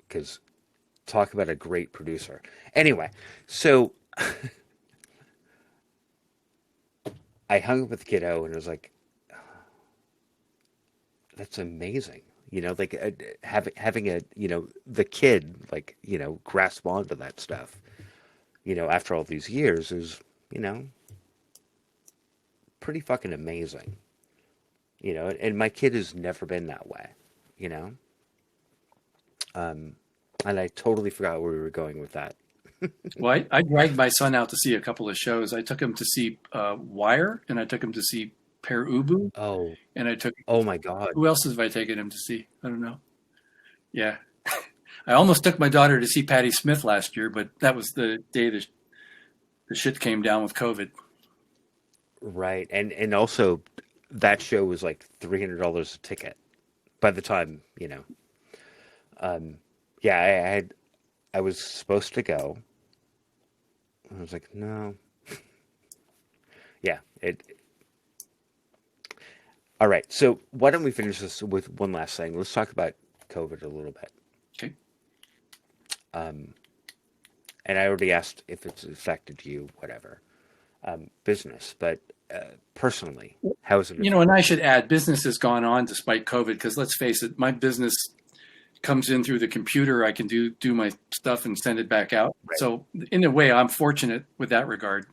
because talk about a great producer. Anyway, so I hung up with the kiddo and was like, "That's amazing." You know, like having a the kid like grasp onto that stuff. After all these years is pretty fucking amazing. And my kid has never been that way. You know, and I totally forgot where we were going with that. Well, I dragged my son out to see a couple of shows. I took him to see Wire, and I took him to see Per Ubu, Oh, and I took oh my God. who else have I taken him to see? I don't know. Yeah, I almost took my daughter to see Patti Smith last year, but that was the day the shit came down with COVID. Right. And also that show was like $300 a ticket by the time, yeah, I was supposed to go. I was like, no. Yeah, all right. So why don't we finish this with one last thing? Let's talk about COVID a little bit. Okay. And I already asked if it's affected you, whatever, business, but personally, how is it And I should add, business has gone on despite COVID, because let's face it, my business comes in through the computer. I can do my stuff and send it back out. Right. So in a way, I'm fortunate with that regard.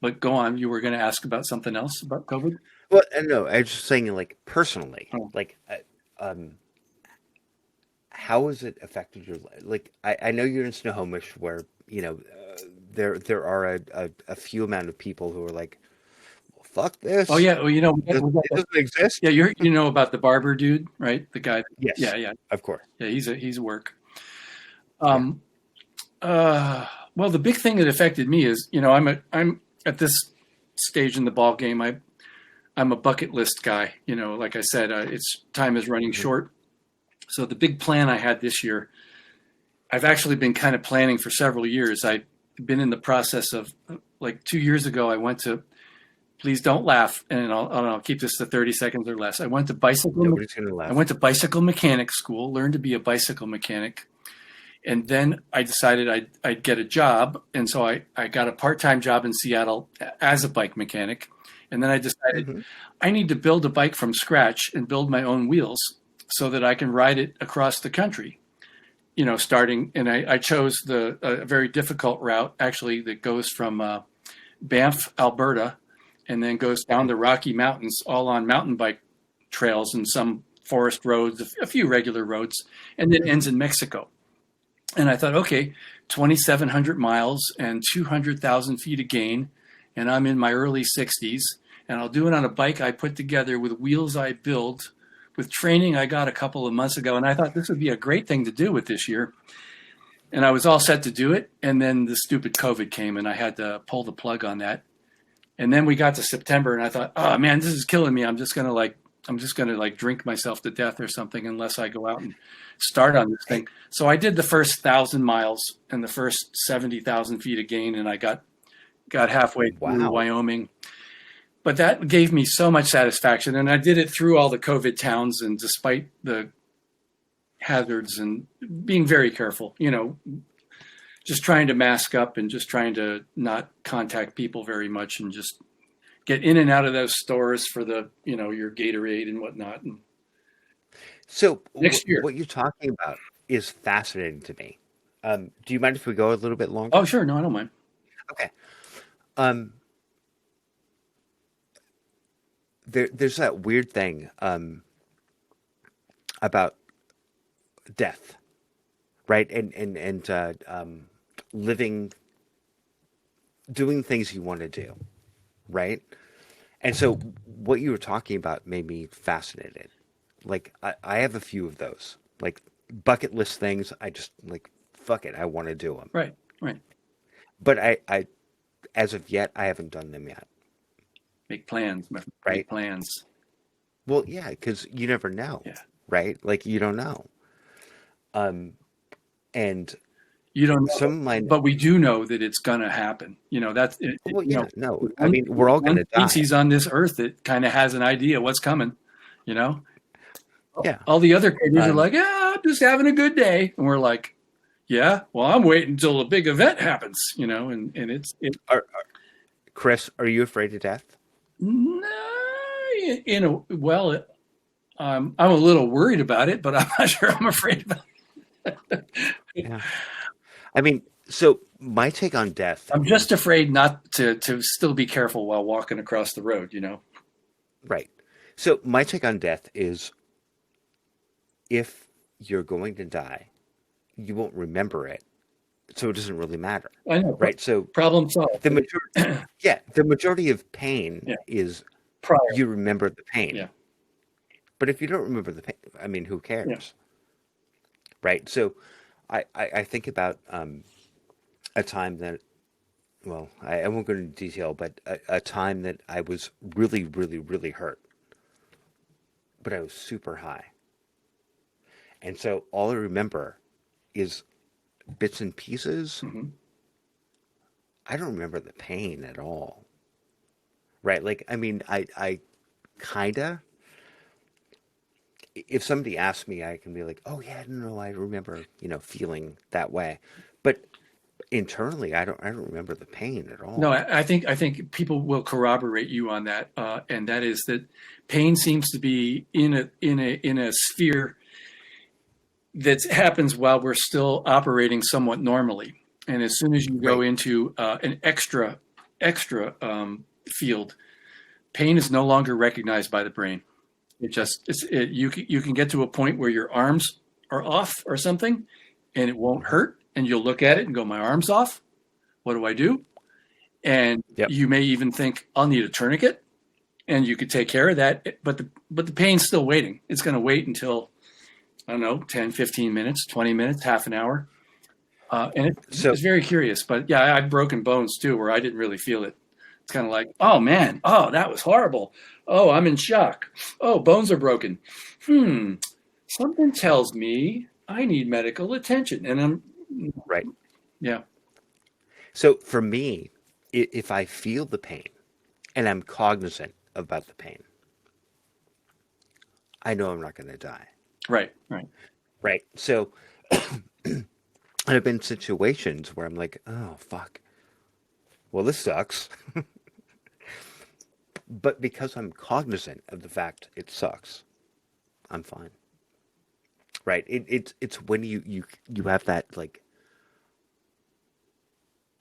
But go on. You were going to ask about something else about COVID? Well, no, I was just saying, like, personally, Oh. like, how has it affected your life? Like, I know you're in Snohomish, where there are a few amount of people who are like, well, fuck this. Oh yeah. Well, It doesn't exist. yeah. You know about the barber dude, right? The guy. Yes. Yeah. Of course. Yeah. He's a work. Well, the big thing that affected me is, I'm at this stage in the ball game. I'm a bucket list guy. Like I said, it's time is running short. So the big plan I had this year, I've actually been kind of planning for several years. I've been in the process of, like 2 years ago, I went to, please don't laugh, and I'll keep this to 30 seconds or less. I went to Nobody's gonna laugh. bicycle mechanic school, learned to be a bicycle mechanic. And then I decided I'd get a job. And so I got a part-time job in Seattle as a bike mechanic. And then I decided I need to build a bike from scratch and build my own wheels so that I can ride it across the country. Starting, and I chose a very difficult route, actually, that goes from Banff, Alberta, and then goes down the Rocky Mountains, all on mountain bike trails and some forest roads, a few regular roads, and then ends in Mexico. And I thought, okay, 2,700 miles and 200,000 feet of gain, and I'm in my early 60s, and I'll do it on a bike I put together with wheels I build, with training I got a couple of months ago, and I thought this would be a great thing to do with this year. And I was all set to do it, and then the stupid COVID came, and I had to pull the plug on that. And then we got to September, and I thought, oh man, this is killing me. I'm just gonna drink myself to death or something unless I go out and start on this thing. So I did the first 1,000 miles and the first 70,000 feet of gain, and I got halfway through Wyoming. But that gave me so much satisfaction, and I did it through all the COVID towns, and despite the hazards and being very careful, just trying to mask up and just trying to not contact people very much, and just get in and out of those stores for the, your Gatorade and whatnot. And so next year, what you're talking about is fascinating to me. Do you mind if we go a little bit longer? Oh, sure. No, I don't mind. Okay. There's that weird thing. about death, right? Living, doing things you want to do, right? And so what you were talking about made me fascinated. Like I have a few of those, like bucket list things. I just like, fuck it, I want to do them. Right. Right. But I, as of yet, I haven't done them yet, Make plans. right? Make plans. Well, yeah, because you never know, Yeah. right? Like you don't know. And You don't know, some of my, but we do know that it's going to happen. You know, that's, well, you yeah, know, no, I mean, we're all going one to die. species on this earth that kind of has an idea what's coming, you know? Yeah. All the other creatures are Um, like, yeah, I'm just having a good day. And we're like, yeah, well, I'm waiting until a big event happens, you know, and Chris, are you afraid of death? no, in a, well, I'm a little worried about it, but I'm not sure I'm afraid about it. Yeah. I mean, so my take on death I'm just is afraid not to still be careful while walking across the road, you know? right. So my take on death is if you're going to die, you won't remember it, so it doesn't really matter, I know. right? So Problem solved. the majority, yeah, the majority of pain Yeah. is Prior. you remember the pain. Yeah. But if you don't remember the pain, I mean, who Yeah. cares, right? So I think about a time that, well, I won't go into detail, but a time that I was really, really, really hurt, but I was super high. And so all I remember is bits and pieces. Hmm. I don't remember the pain at all. Right? Like, I mean, I kinda, if somebody asks me, I can be like, oh yeah, no, I remember, feeling that way. But internally, I don't remember the pain at No, all. I think people will corroborate you on that, and that is that pain seems to be in a sphere that happens while we're still operating somewhat normally, and as soon as you go Right. into an extra field, pain is no longer recognized by the brain. You can get to a point where your arms are off or something, and it won't Hmm. hurt, and you'll look at it and go, "My arm's off. What do I do?" And Yep. you may even think, "I'll need a tourniquet," and you could take care of that. But the pain's still waiting. It's going to wait until, I don't know, 10, 15 minutes, 20 minutes, half an hour. So It's very curious. But yeah, I've broken bones too, where I didn't really feel it. It's kind of like, oh man, oh, that was horrible. Oh, I'm in shock. Oh, bones are broken. Something tells me I need medical attention. And right. yeah, So for me, if I feel the pain and I'm cognizant about the pain, I know I'm not going to die. right, right. Right. So I've been in situations where I'm like, oh fuck. Well, this sucks. But because I'm cognizant of the fact it sucks, I'm fine. Right? It's when you have that, like,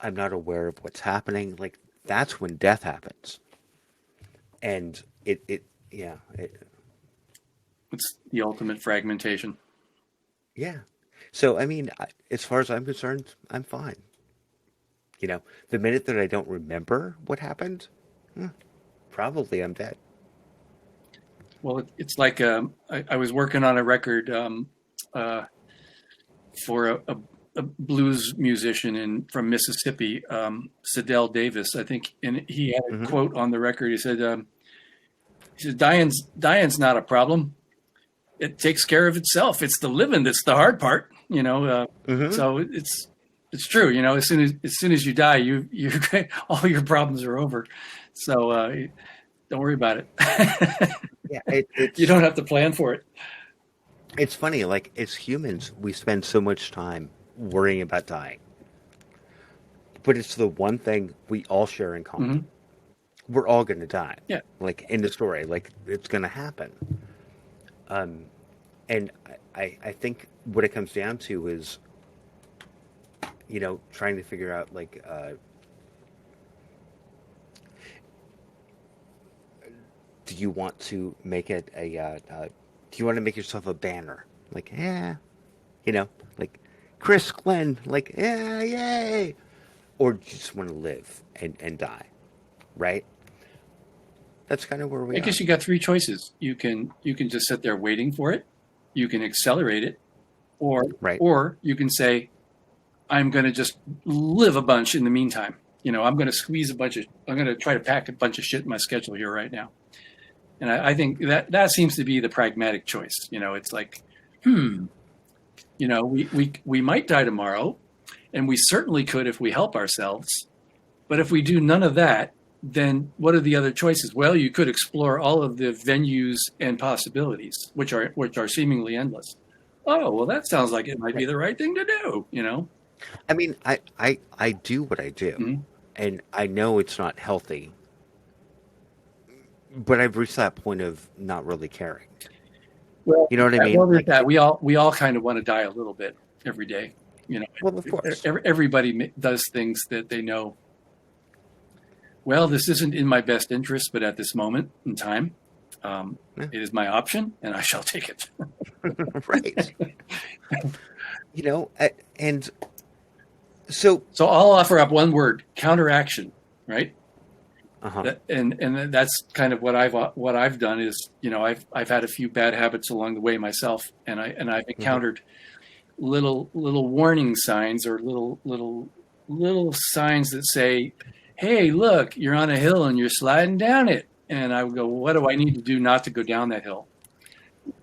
I'm not aware of what's happening. Like, that's when death happens. And yeah, It's the ultimate fragmentation. yeah. So I mean, as far as I'm concerned, I'm fine. The minute that I don't remember what happened, probably I'm dead. Well, it's like I was working on a record uh, for a blues musician from Mississippi, Sidell Davis, I think, and he had a Hmm. quote on the record. He said, dying's not a problem. It takes care of itself. It's the living that's the hard part, you know. Hmm. So it's true, you know. As soon as you die, you all your problems are over. So don't worry about it. Yeah, You don't have to plan for it. it's funny. Like, as humans, we spend so much time worrying about dying, but it's the one thing we all share in common. Hmm. We're all going to die. Yeah. Like, in the story, like, it's going to happen. And I think what it comes down to is, trying to figure out, like, do you want to make it a do you want to make yourself a banner? Like, yeah, like Chris Glenn, like, yeah, yay. Or do you just want to live and die, right? That's kind of where we I are. guess you got three choices. You can just sit there waiting for it. You can accelerate it, or Right. or you can say, I'm going to just live a bunch in the meantime. I'm going to squeeze a bunch of. I'm going to try to pack a bunch of shit in my schedule here right now. And I think that seems to be the pragmatic choice. It's like, we might die tomorrow, and we certainly could if we help ourselves. But if we do none of that, then what are the other choices? Well, you could explore all of the venues and possibilities, which are seemingly endless. Oh, well, that sounds like it might be Right. the right thing to do. I mean, I do what I do, Mhm. and I know it's not healthy, but I've reached that point of not really caring. Well, You know what I well, mean? there's Like, that. We all kind of want to die a little bit every day. You know, well, of course. everybody does things that they know. Well, this isn't in my best interest, but at this moment in time, Yeah. it is my option, and I shall take it. Right. And so, So I'll offer up one word: counteraction. Right? uh-huh. And that's kind of what I've done is I've had a few bad habits along the way myself, and I've Hmm. encountered little warning signs or little signs that say, "Hey, look, you're on a hill and you're sliding down it." And I would go, "What do I need to do not to go down that hill?"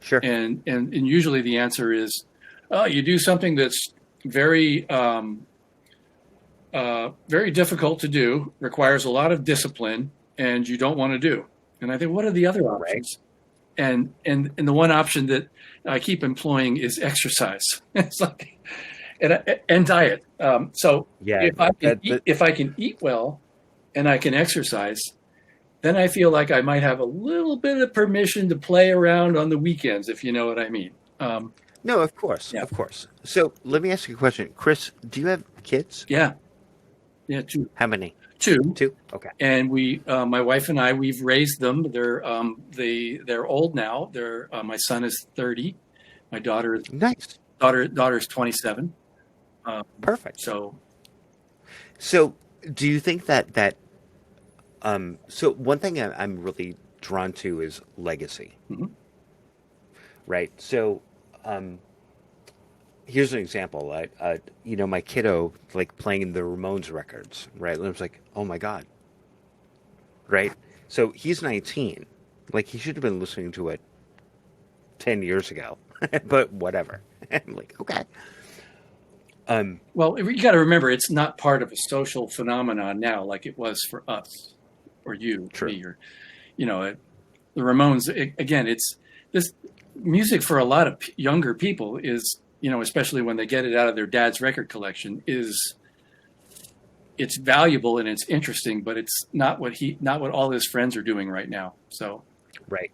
Sure. And usually the answer is, "Oh, you do something that's very very difficult to do, requires a lot of discipline, and you don't want to do." And I think, what are the other Right. options? And the one option that I keep employing is exercise. It's like and diet. So Yeah. if I can That. eat well and I can exercise, then I feel like I might have a little bit of permission to play around on the weekends, if you know what I mean. No, of course, Yeah, of course. So let me ask you a question, Chris. Do you have kids? yeah, yeah. Two, How many? two. Two. Okay. And my wife and I, we've raised them. They're old now. My son is 30. My Nice. daughter's 27. Um, Perfect. so So, do you think so one thing I'm really drawn to is legacy, mhm. right? So, um, here's an example. My kiddo like playing the Ramones records, right? And I was like, oh my god, right? So he's 19. Like he should have been listening to it 10 years ago, but whatever. I'm like, okay. Um, Well, you got to remember, it's not part of a social phenomenon now like it was for us or you, true. me, or the Ramones. Again, it's this music for a lot of younger people is especially when they get it out of their dad's record collection is it's valuable and it's interesting, but it's not what all his friends are doing right now. So Right.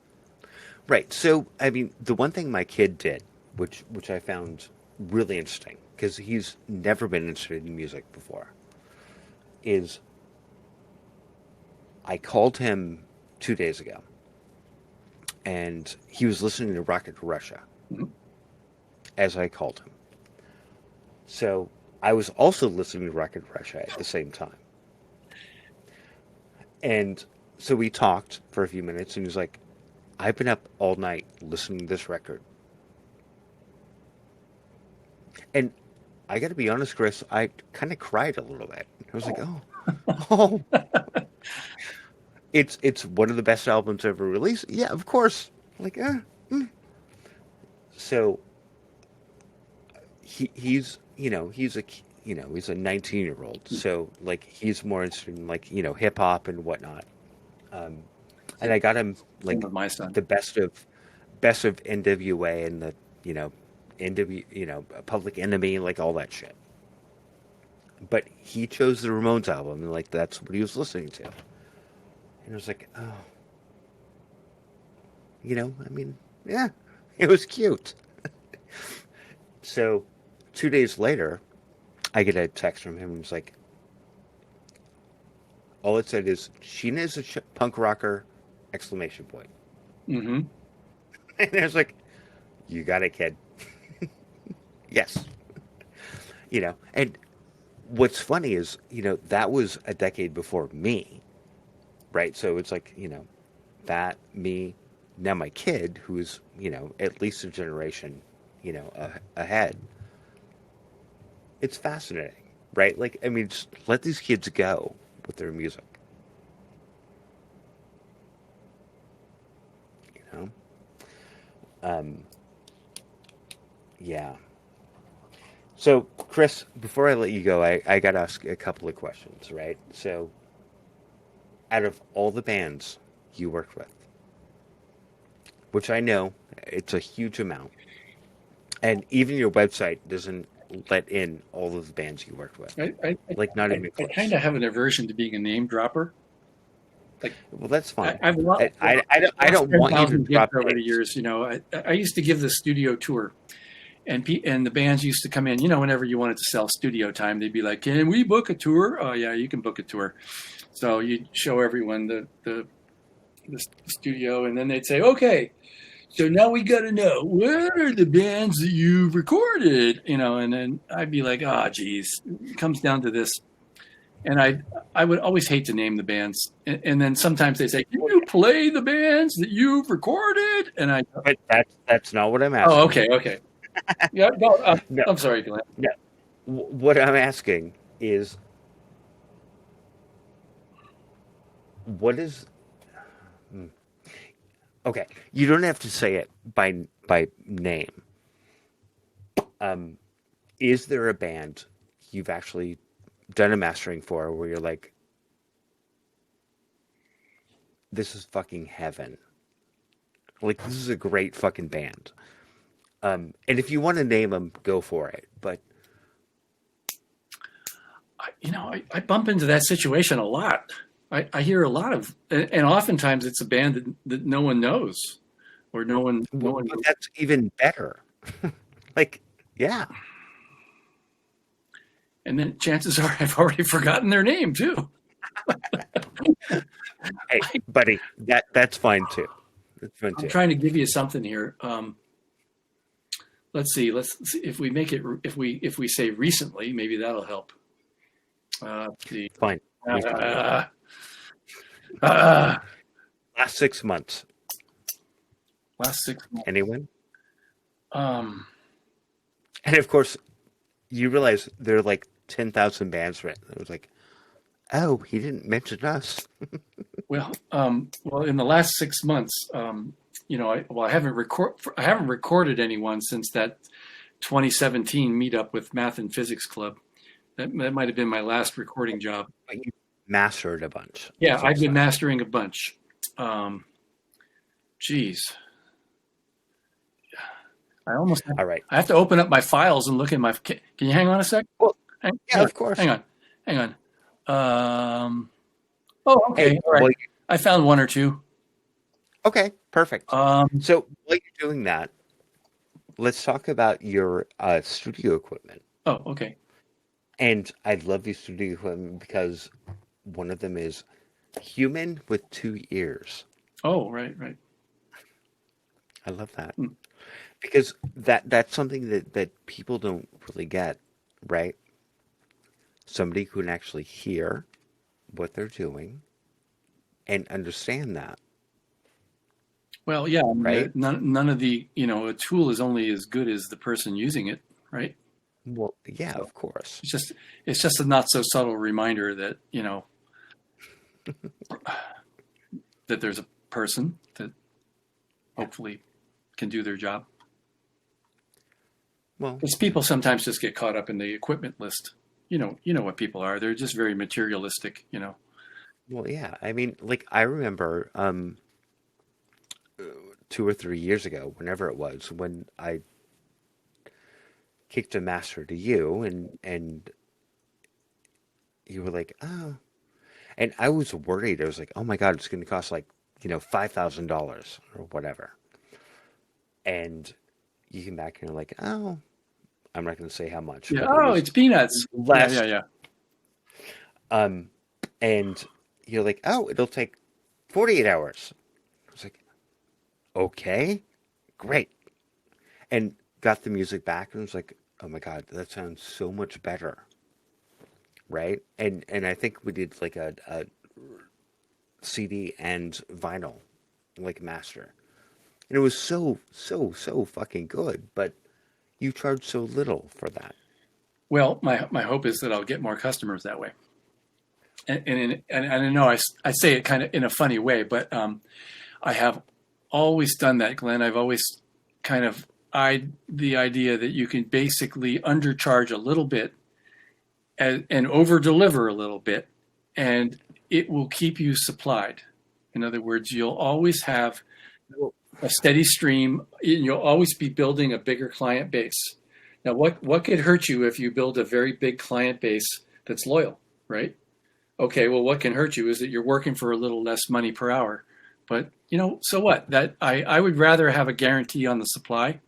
Right. So, I mean, the one thing my kid did, which I found really interesting, because he's never been interested in music before, is I called him 2 days ago, and he was listening to Rocket to Russia mhm. as I called him. So I was also listening to Rocket to Russia at the same time, and so we talked for a few minutes, and he was like, "I've been up all night listening to this record," and I got to be honest, Chris, I kind of cried a little bit. I was like, "Oh, oh, it's one of the best albums ever released." Yeah, of course. Like, so he's he's a 19-year-old, so like he's more interested in like hip hop and whatnot. Um, and I got him Same like with my son. the best of NWA and the you know NW Public Enemy, like all that shit. But he chose the Ramones album, and like that's what he was listening to. And I was like, oh, I mean, yeah, it was cute. So 2 days later, I get a text from him, and he's like, all it said is, Sheena is a punk rocker, exclamation point. Hmm. And I was like, You got it, kid. Yes. And what's funny is, that was a decade before me, right? So it's like, that, me, now my kid, who's, at least a generation, ahead. It's fascinating, right? Like, I mean, just let these kids go with their music, you know? Um, yeah. So, Chris, before I let you go, I got to ask a couple of questions, right? So, out of all the bands you worked with, which I know it's a huge amount, and even your website doesn't let in all of the bands you worked with, like not even I kind close. of have an aversion to being a name dropper. Like Well, that's fine. I've I lost don't want you to 10,000 gigs drop over the names. years. I used to give the studio tour, and the bands used to come in. Whenever you wanted to sell studio time, they'd be like, "Can we book a tour?" Oh yeah, you can book a tour. So you show everyone the studio, and then they'd say, "Okay, so now we got to know what are the bands that you've recorded." And then I'd be like, "Ah, oh, geez, it comes down to this." And I would always hate to name the bands, and then sometimes they say, "Can you play the bands that you've recorded?" And I, But that's not what I'm oh, asking. okay, yeah, no, No, I'm sorry, Glenn. no. What I'm asking is, what is okay? You don't have to say it by name. Um, is there a band you've actually done a mastering for where you're like, this is fucking heaven? Like, this is a great fucking band. And if you want to name them, go for it. But I bump into that situation a lot. I hear a lot of, and oftentimes it's a band that no one knows, or no one. but that's even better. Like, yeah. And then chances are I've already forgotten their name too. Hey, buddy, that's fine too. That's fine I'm too. trying to give you something here. Let's see. Let's see if we make it. If we say recently, maybe that'll help. Let's see. Fine. Recently. Uh, uh, Last 6 months. last 6 months. Anyone? Um, And of course, you realize there are like 10,000 bands written. It was like, oh, he didn't mention us. well, in the last 6 months, I haven't recorded anyone since that 2017 meetup with Math and Physics Club. That might have been my last recording job. But you mastered a bunch Yeah, I've since been then. mastering a bunch. Um, geez, All right. I have to open up my files and look in my. Can you hang on a sec? Well, Hang, yeah, of course. hang on, hang on. Oh, okay, Hey, all right. well, I found one or two. okay, perfect. Um, So while you're doing that, let's talk about your studio equipment. oh, okay. And I love your studio equipment because one of them is human with two ears. Oh, right, right. I love that Hmm. because that's something that people don't really get, right? Somebody who can actually hear what they're doing and understand that, Well, yeah. I mean, right? none of the a tool is only as good as the person using it, right? Well, yeah, So of course. it's just a not so subtle reminder that that there's a person that Yeah. hopefully can do their job. Well, Because people sometimes just get caught up in the equipment list. You know what people are. They're just very materialistic. well, yeah. I mean, like I remember 2 or 3 years ago, whenever it was, when I kicked a master to you, and you were like, oh, and I was worried. I was like, oh my God, it's going to cost like $5,000 or whatever. And you came back and you're like, oh, I'm not going to say how much, Yeah. but it Oh, was it's peanuts. Yeah, less. yeah, yeah. Um, and you're like, oh, it'll take 48 hours. I was like, okay, great. and got the music back and was like, oh my God, that sounds so much better. Right. And I think we did like a CD and vinyl, like master. And it was so fucking good, but you charge so little for that. Well, my hope is that I'll get more customers that way. And I know I say it kind of in a funny way, but I have always done that, Glenn. I've always kind of eyed the idea that you can basically undercharge a little bit and over deliver a little bit, and it will keep you supplied. In other words, you'll always have a steady stream. You'll always be building a bigger client base. Now, what could hurt you if you build a very big client base that's loyal, right? Okay, well, what can hurt you is that you're working for a little less money per hour. But, so what? That I would rather have a guarantee on the supply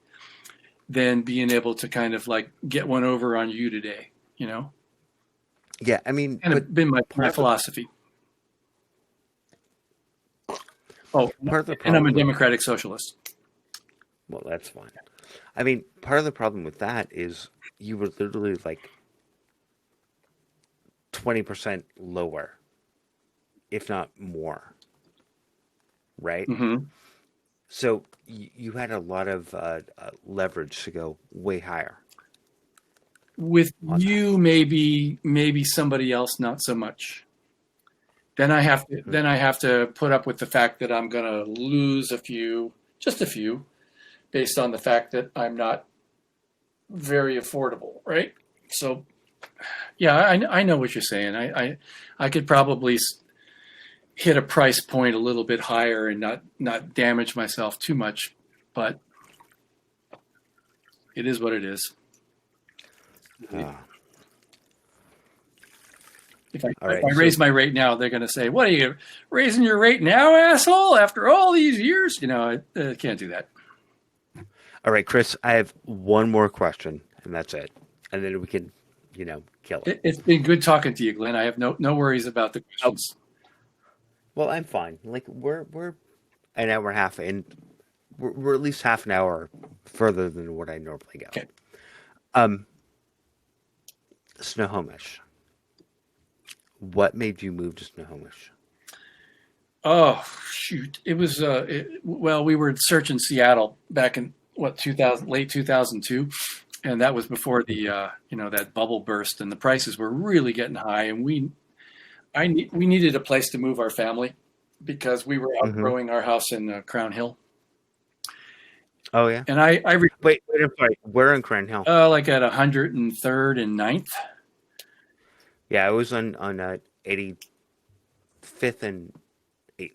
than being able to kind of like get one over on you today, Yeah, I mean, Kind of been my philosophy. Oh, part of the and I'm a problem. democratic socialist. Well, that's fine. I mean, part of the problem with that is you were literally like 20% lower, if not more, right? Hmm. So you had a lot of leverage to go way higher With on that. you, maybe somebody else, not so much. Then I have to put up with the fact that I'm going to lose just a few, based on the fact that I'm not very affordable, right? So, yeah, I know what you're saying. I could probably hit a price point a little bit higher and not damage myself too much, but it is what it is. Uh, If I, all if right. I So, raise my rate now, they're going to say, "What are you raising your rate now, asshole? After all these years?" I can't do that. all right, Chris, I have one more question, and that's it. And then we can, kill it. It's been good talking to you, Glenn. I have no worries about the Oh, questions. well, I'm fine. Like we're an hour and a half in. We're at least half an hour further than what I normally go. Okay. Um, Snohomish. What made you move to Snohomish? Oh shoot! It was well, we were searching Seattle back in 2000, late 2002, and that was before the that bubble burst, and the prices were really getting high, and we needed a place to move our family because we were Mm-hmm. outgrowing our house in Crown Hill, Oh yeah. and I Wait, I'm sorry. We're in Crown Hill. like at 103rd and Ninth, Yeah, I was on 85th and 8th.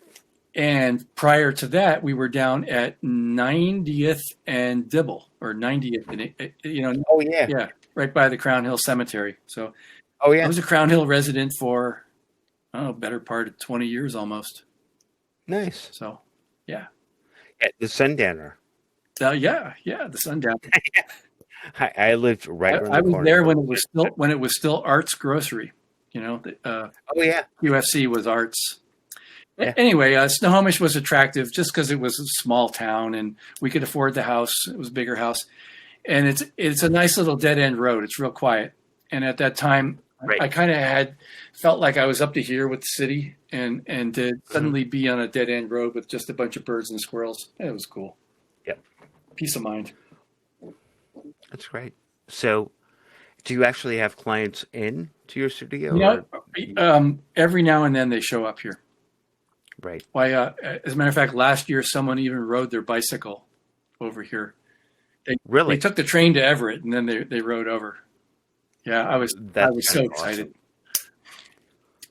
and prior to that, we were down at 90th and Dibble, or 90th, and Oh yeah. yeah, right by the Crown Hill Cemetery. So Oh I yeah. was a Crown Hill resident for, I don't know, better part of 20 years almost. Nice. So, yeah. Yeah, the Sundowner. Yeah, the sundown. I lived right around I the was corner there from. when it was still Arts Grocery. Oh yeah. UFC was Arts. Yeah. Anyway, Snohomish was attractive just because it was a small town and we could afford the house. It was a bigger house, and it's a nice little dead end road. It's real quiet. And at that time, Right. I kind of had felt like I was up to here with the city, and to Hmm. suddenly be on a dead end road with just a bunch of birds and squirrels, it was cool. Yep. Peace of mind. That's great. So, do you actually have clients in to your studio, You or know, every now and then they show up here. right? Why? As a matter of fact, last year someone even rode their bicycle over here. They Really? took the train to Everett and then they rode over. Yeah, I was That's so kind of excited. awesome.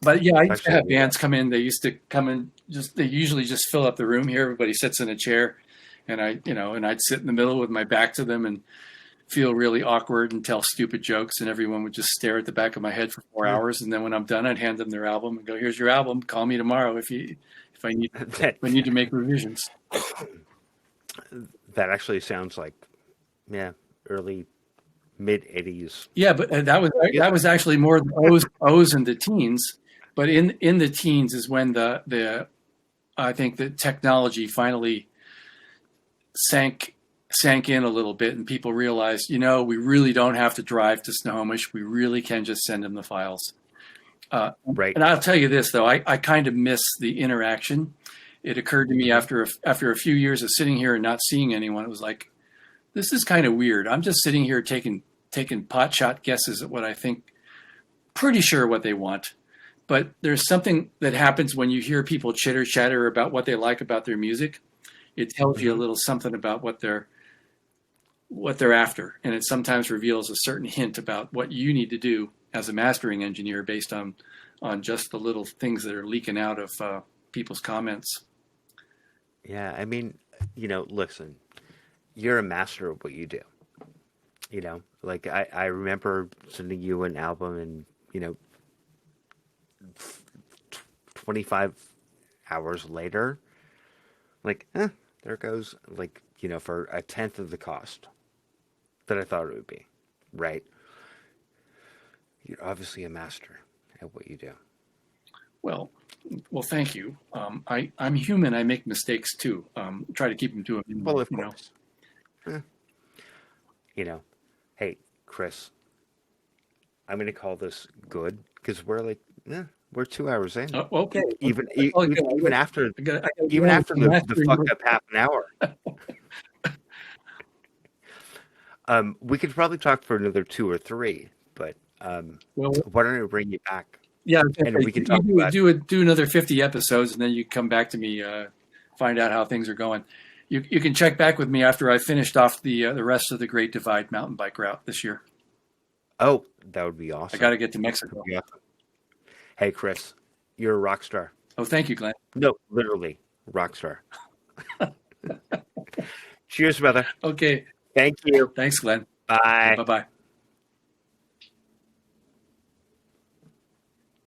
But yeah, I used to have Especially, bands come in. They used to come in they usually just fill up the room here. Everybody sits in a chair, and I'd sit in the middle with my back to them and feel really awkward and tell stupid jokes, and everyone would just stare at the back of my head for 4 hours. And then when I'm done, I'd hand them their album and go, "Here's your album. Call me tomorrow if that I need to make revisions." that actually sounds like, yeah, early mid '80s. Yeah, but that was actually more the O's and the teens. But in the teens is when the I think the technology finally sank sank in a little bit and people realized, we really don't have to drive to Snohomish. We really can just send them the files. Right. And I'll tell you this, though, I kind of miss the interaction. It occurred to me after a few years of sitting here and not seeing anyone, it was like, this is kind of weird. I'm just sitting here taking pot shot guesses at what I think, pretty sure what they want. But there's something that happens when you hear people chitter chatter about what they like about their music. It tells you a little something about what they're after. And it sometimes reveals a certain hint about what you need to do as a mastering engineer based on just the little things that are leaking out of people's comments. Yeah, I mean, listen, you're a master of what you do. Like I remember sending you an album and, 25 hours later, like, there goes, like, for a tenth of the cost that I thought it would be, right? You're obviously a master at what you do. Well, thank you. I'm human. I make mistakes too. Try to keep them to a minimum. Well, of course. Hey, Chris, I'm going to call this good because we're 2 hours in. Okay. Even after I after the fucked up half an hour. We could probably talk for another 2 or 3, but why don't I bring you back? Yeah, and we can talk about do another 50 episodes, and then you come back to me, find out how things are going. You can check back with me after I finished off the rest of the Great Divide mountain bike route this year. Oh, that would be awesome. I got to get to Mexico. Awesome. Hey, Chris, you're a rock star. Oh, thank you, Glenn. No, literally, rock star. Cheers, brother. Okay. Thank you. Thanks, Glenn. Bye. Bye-bye.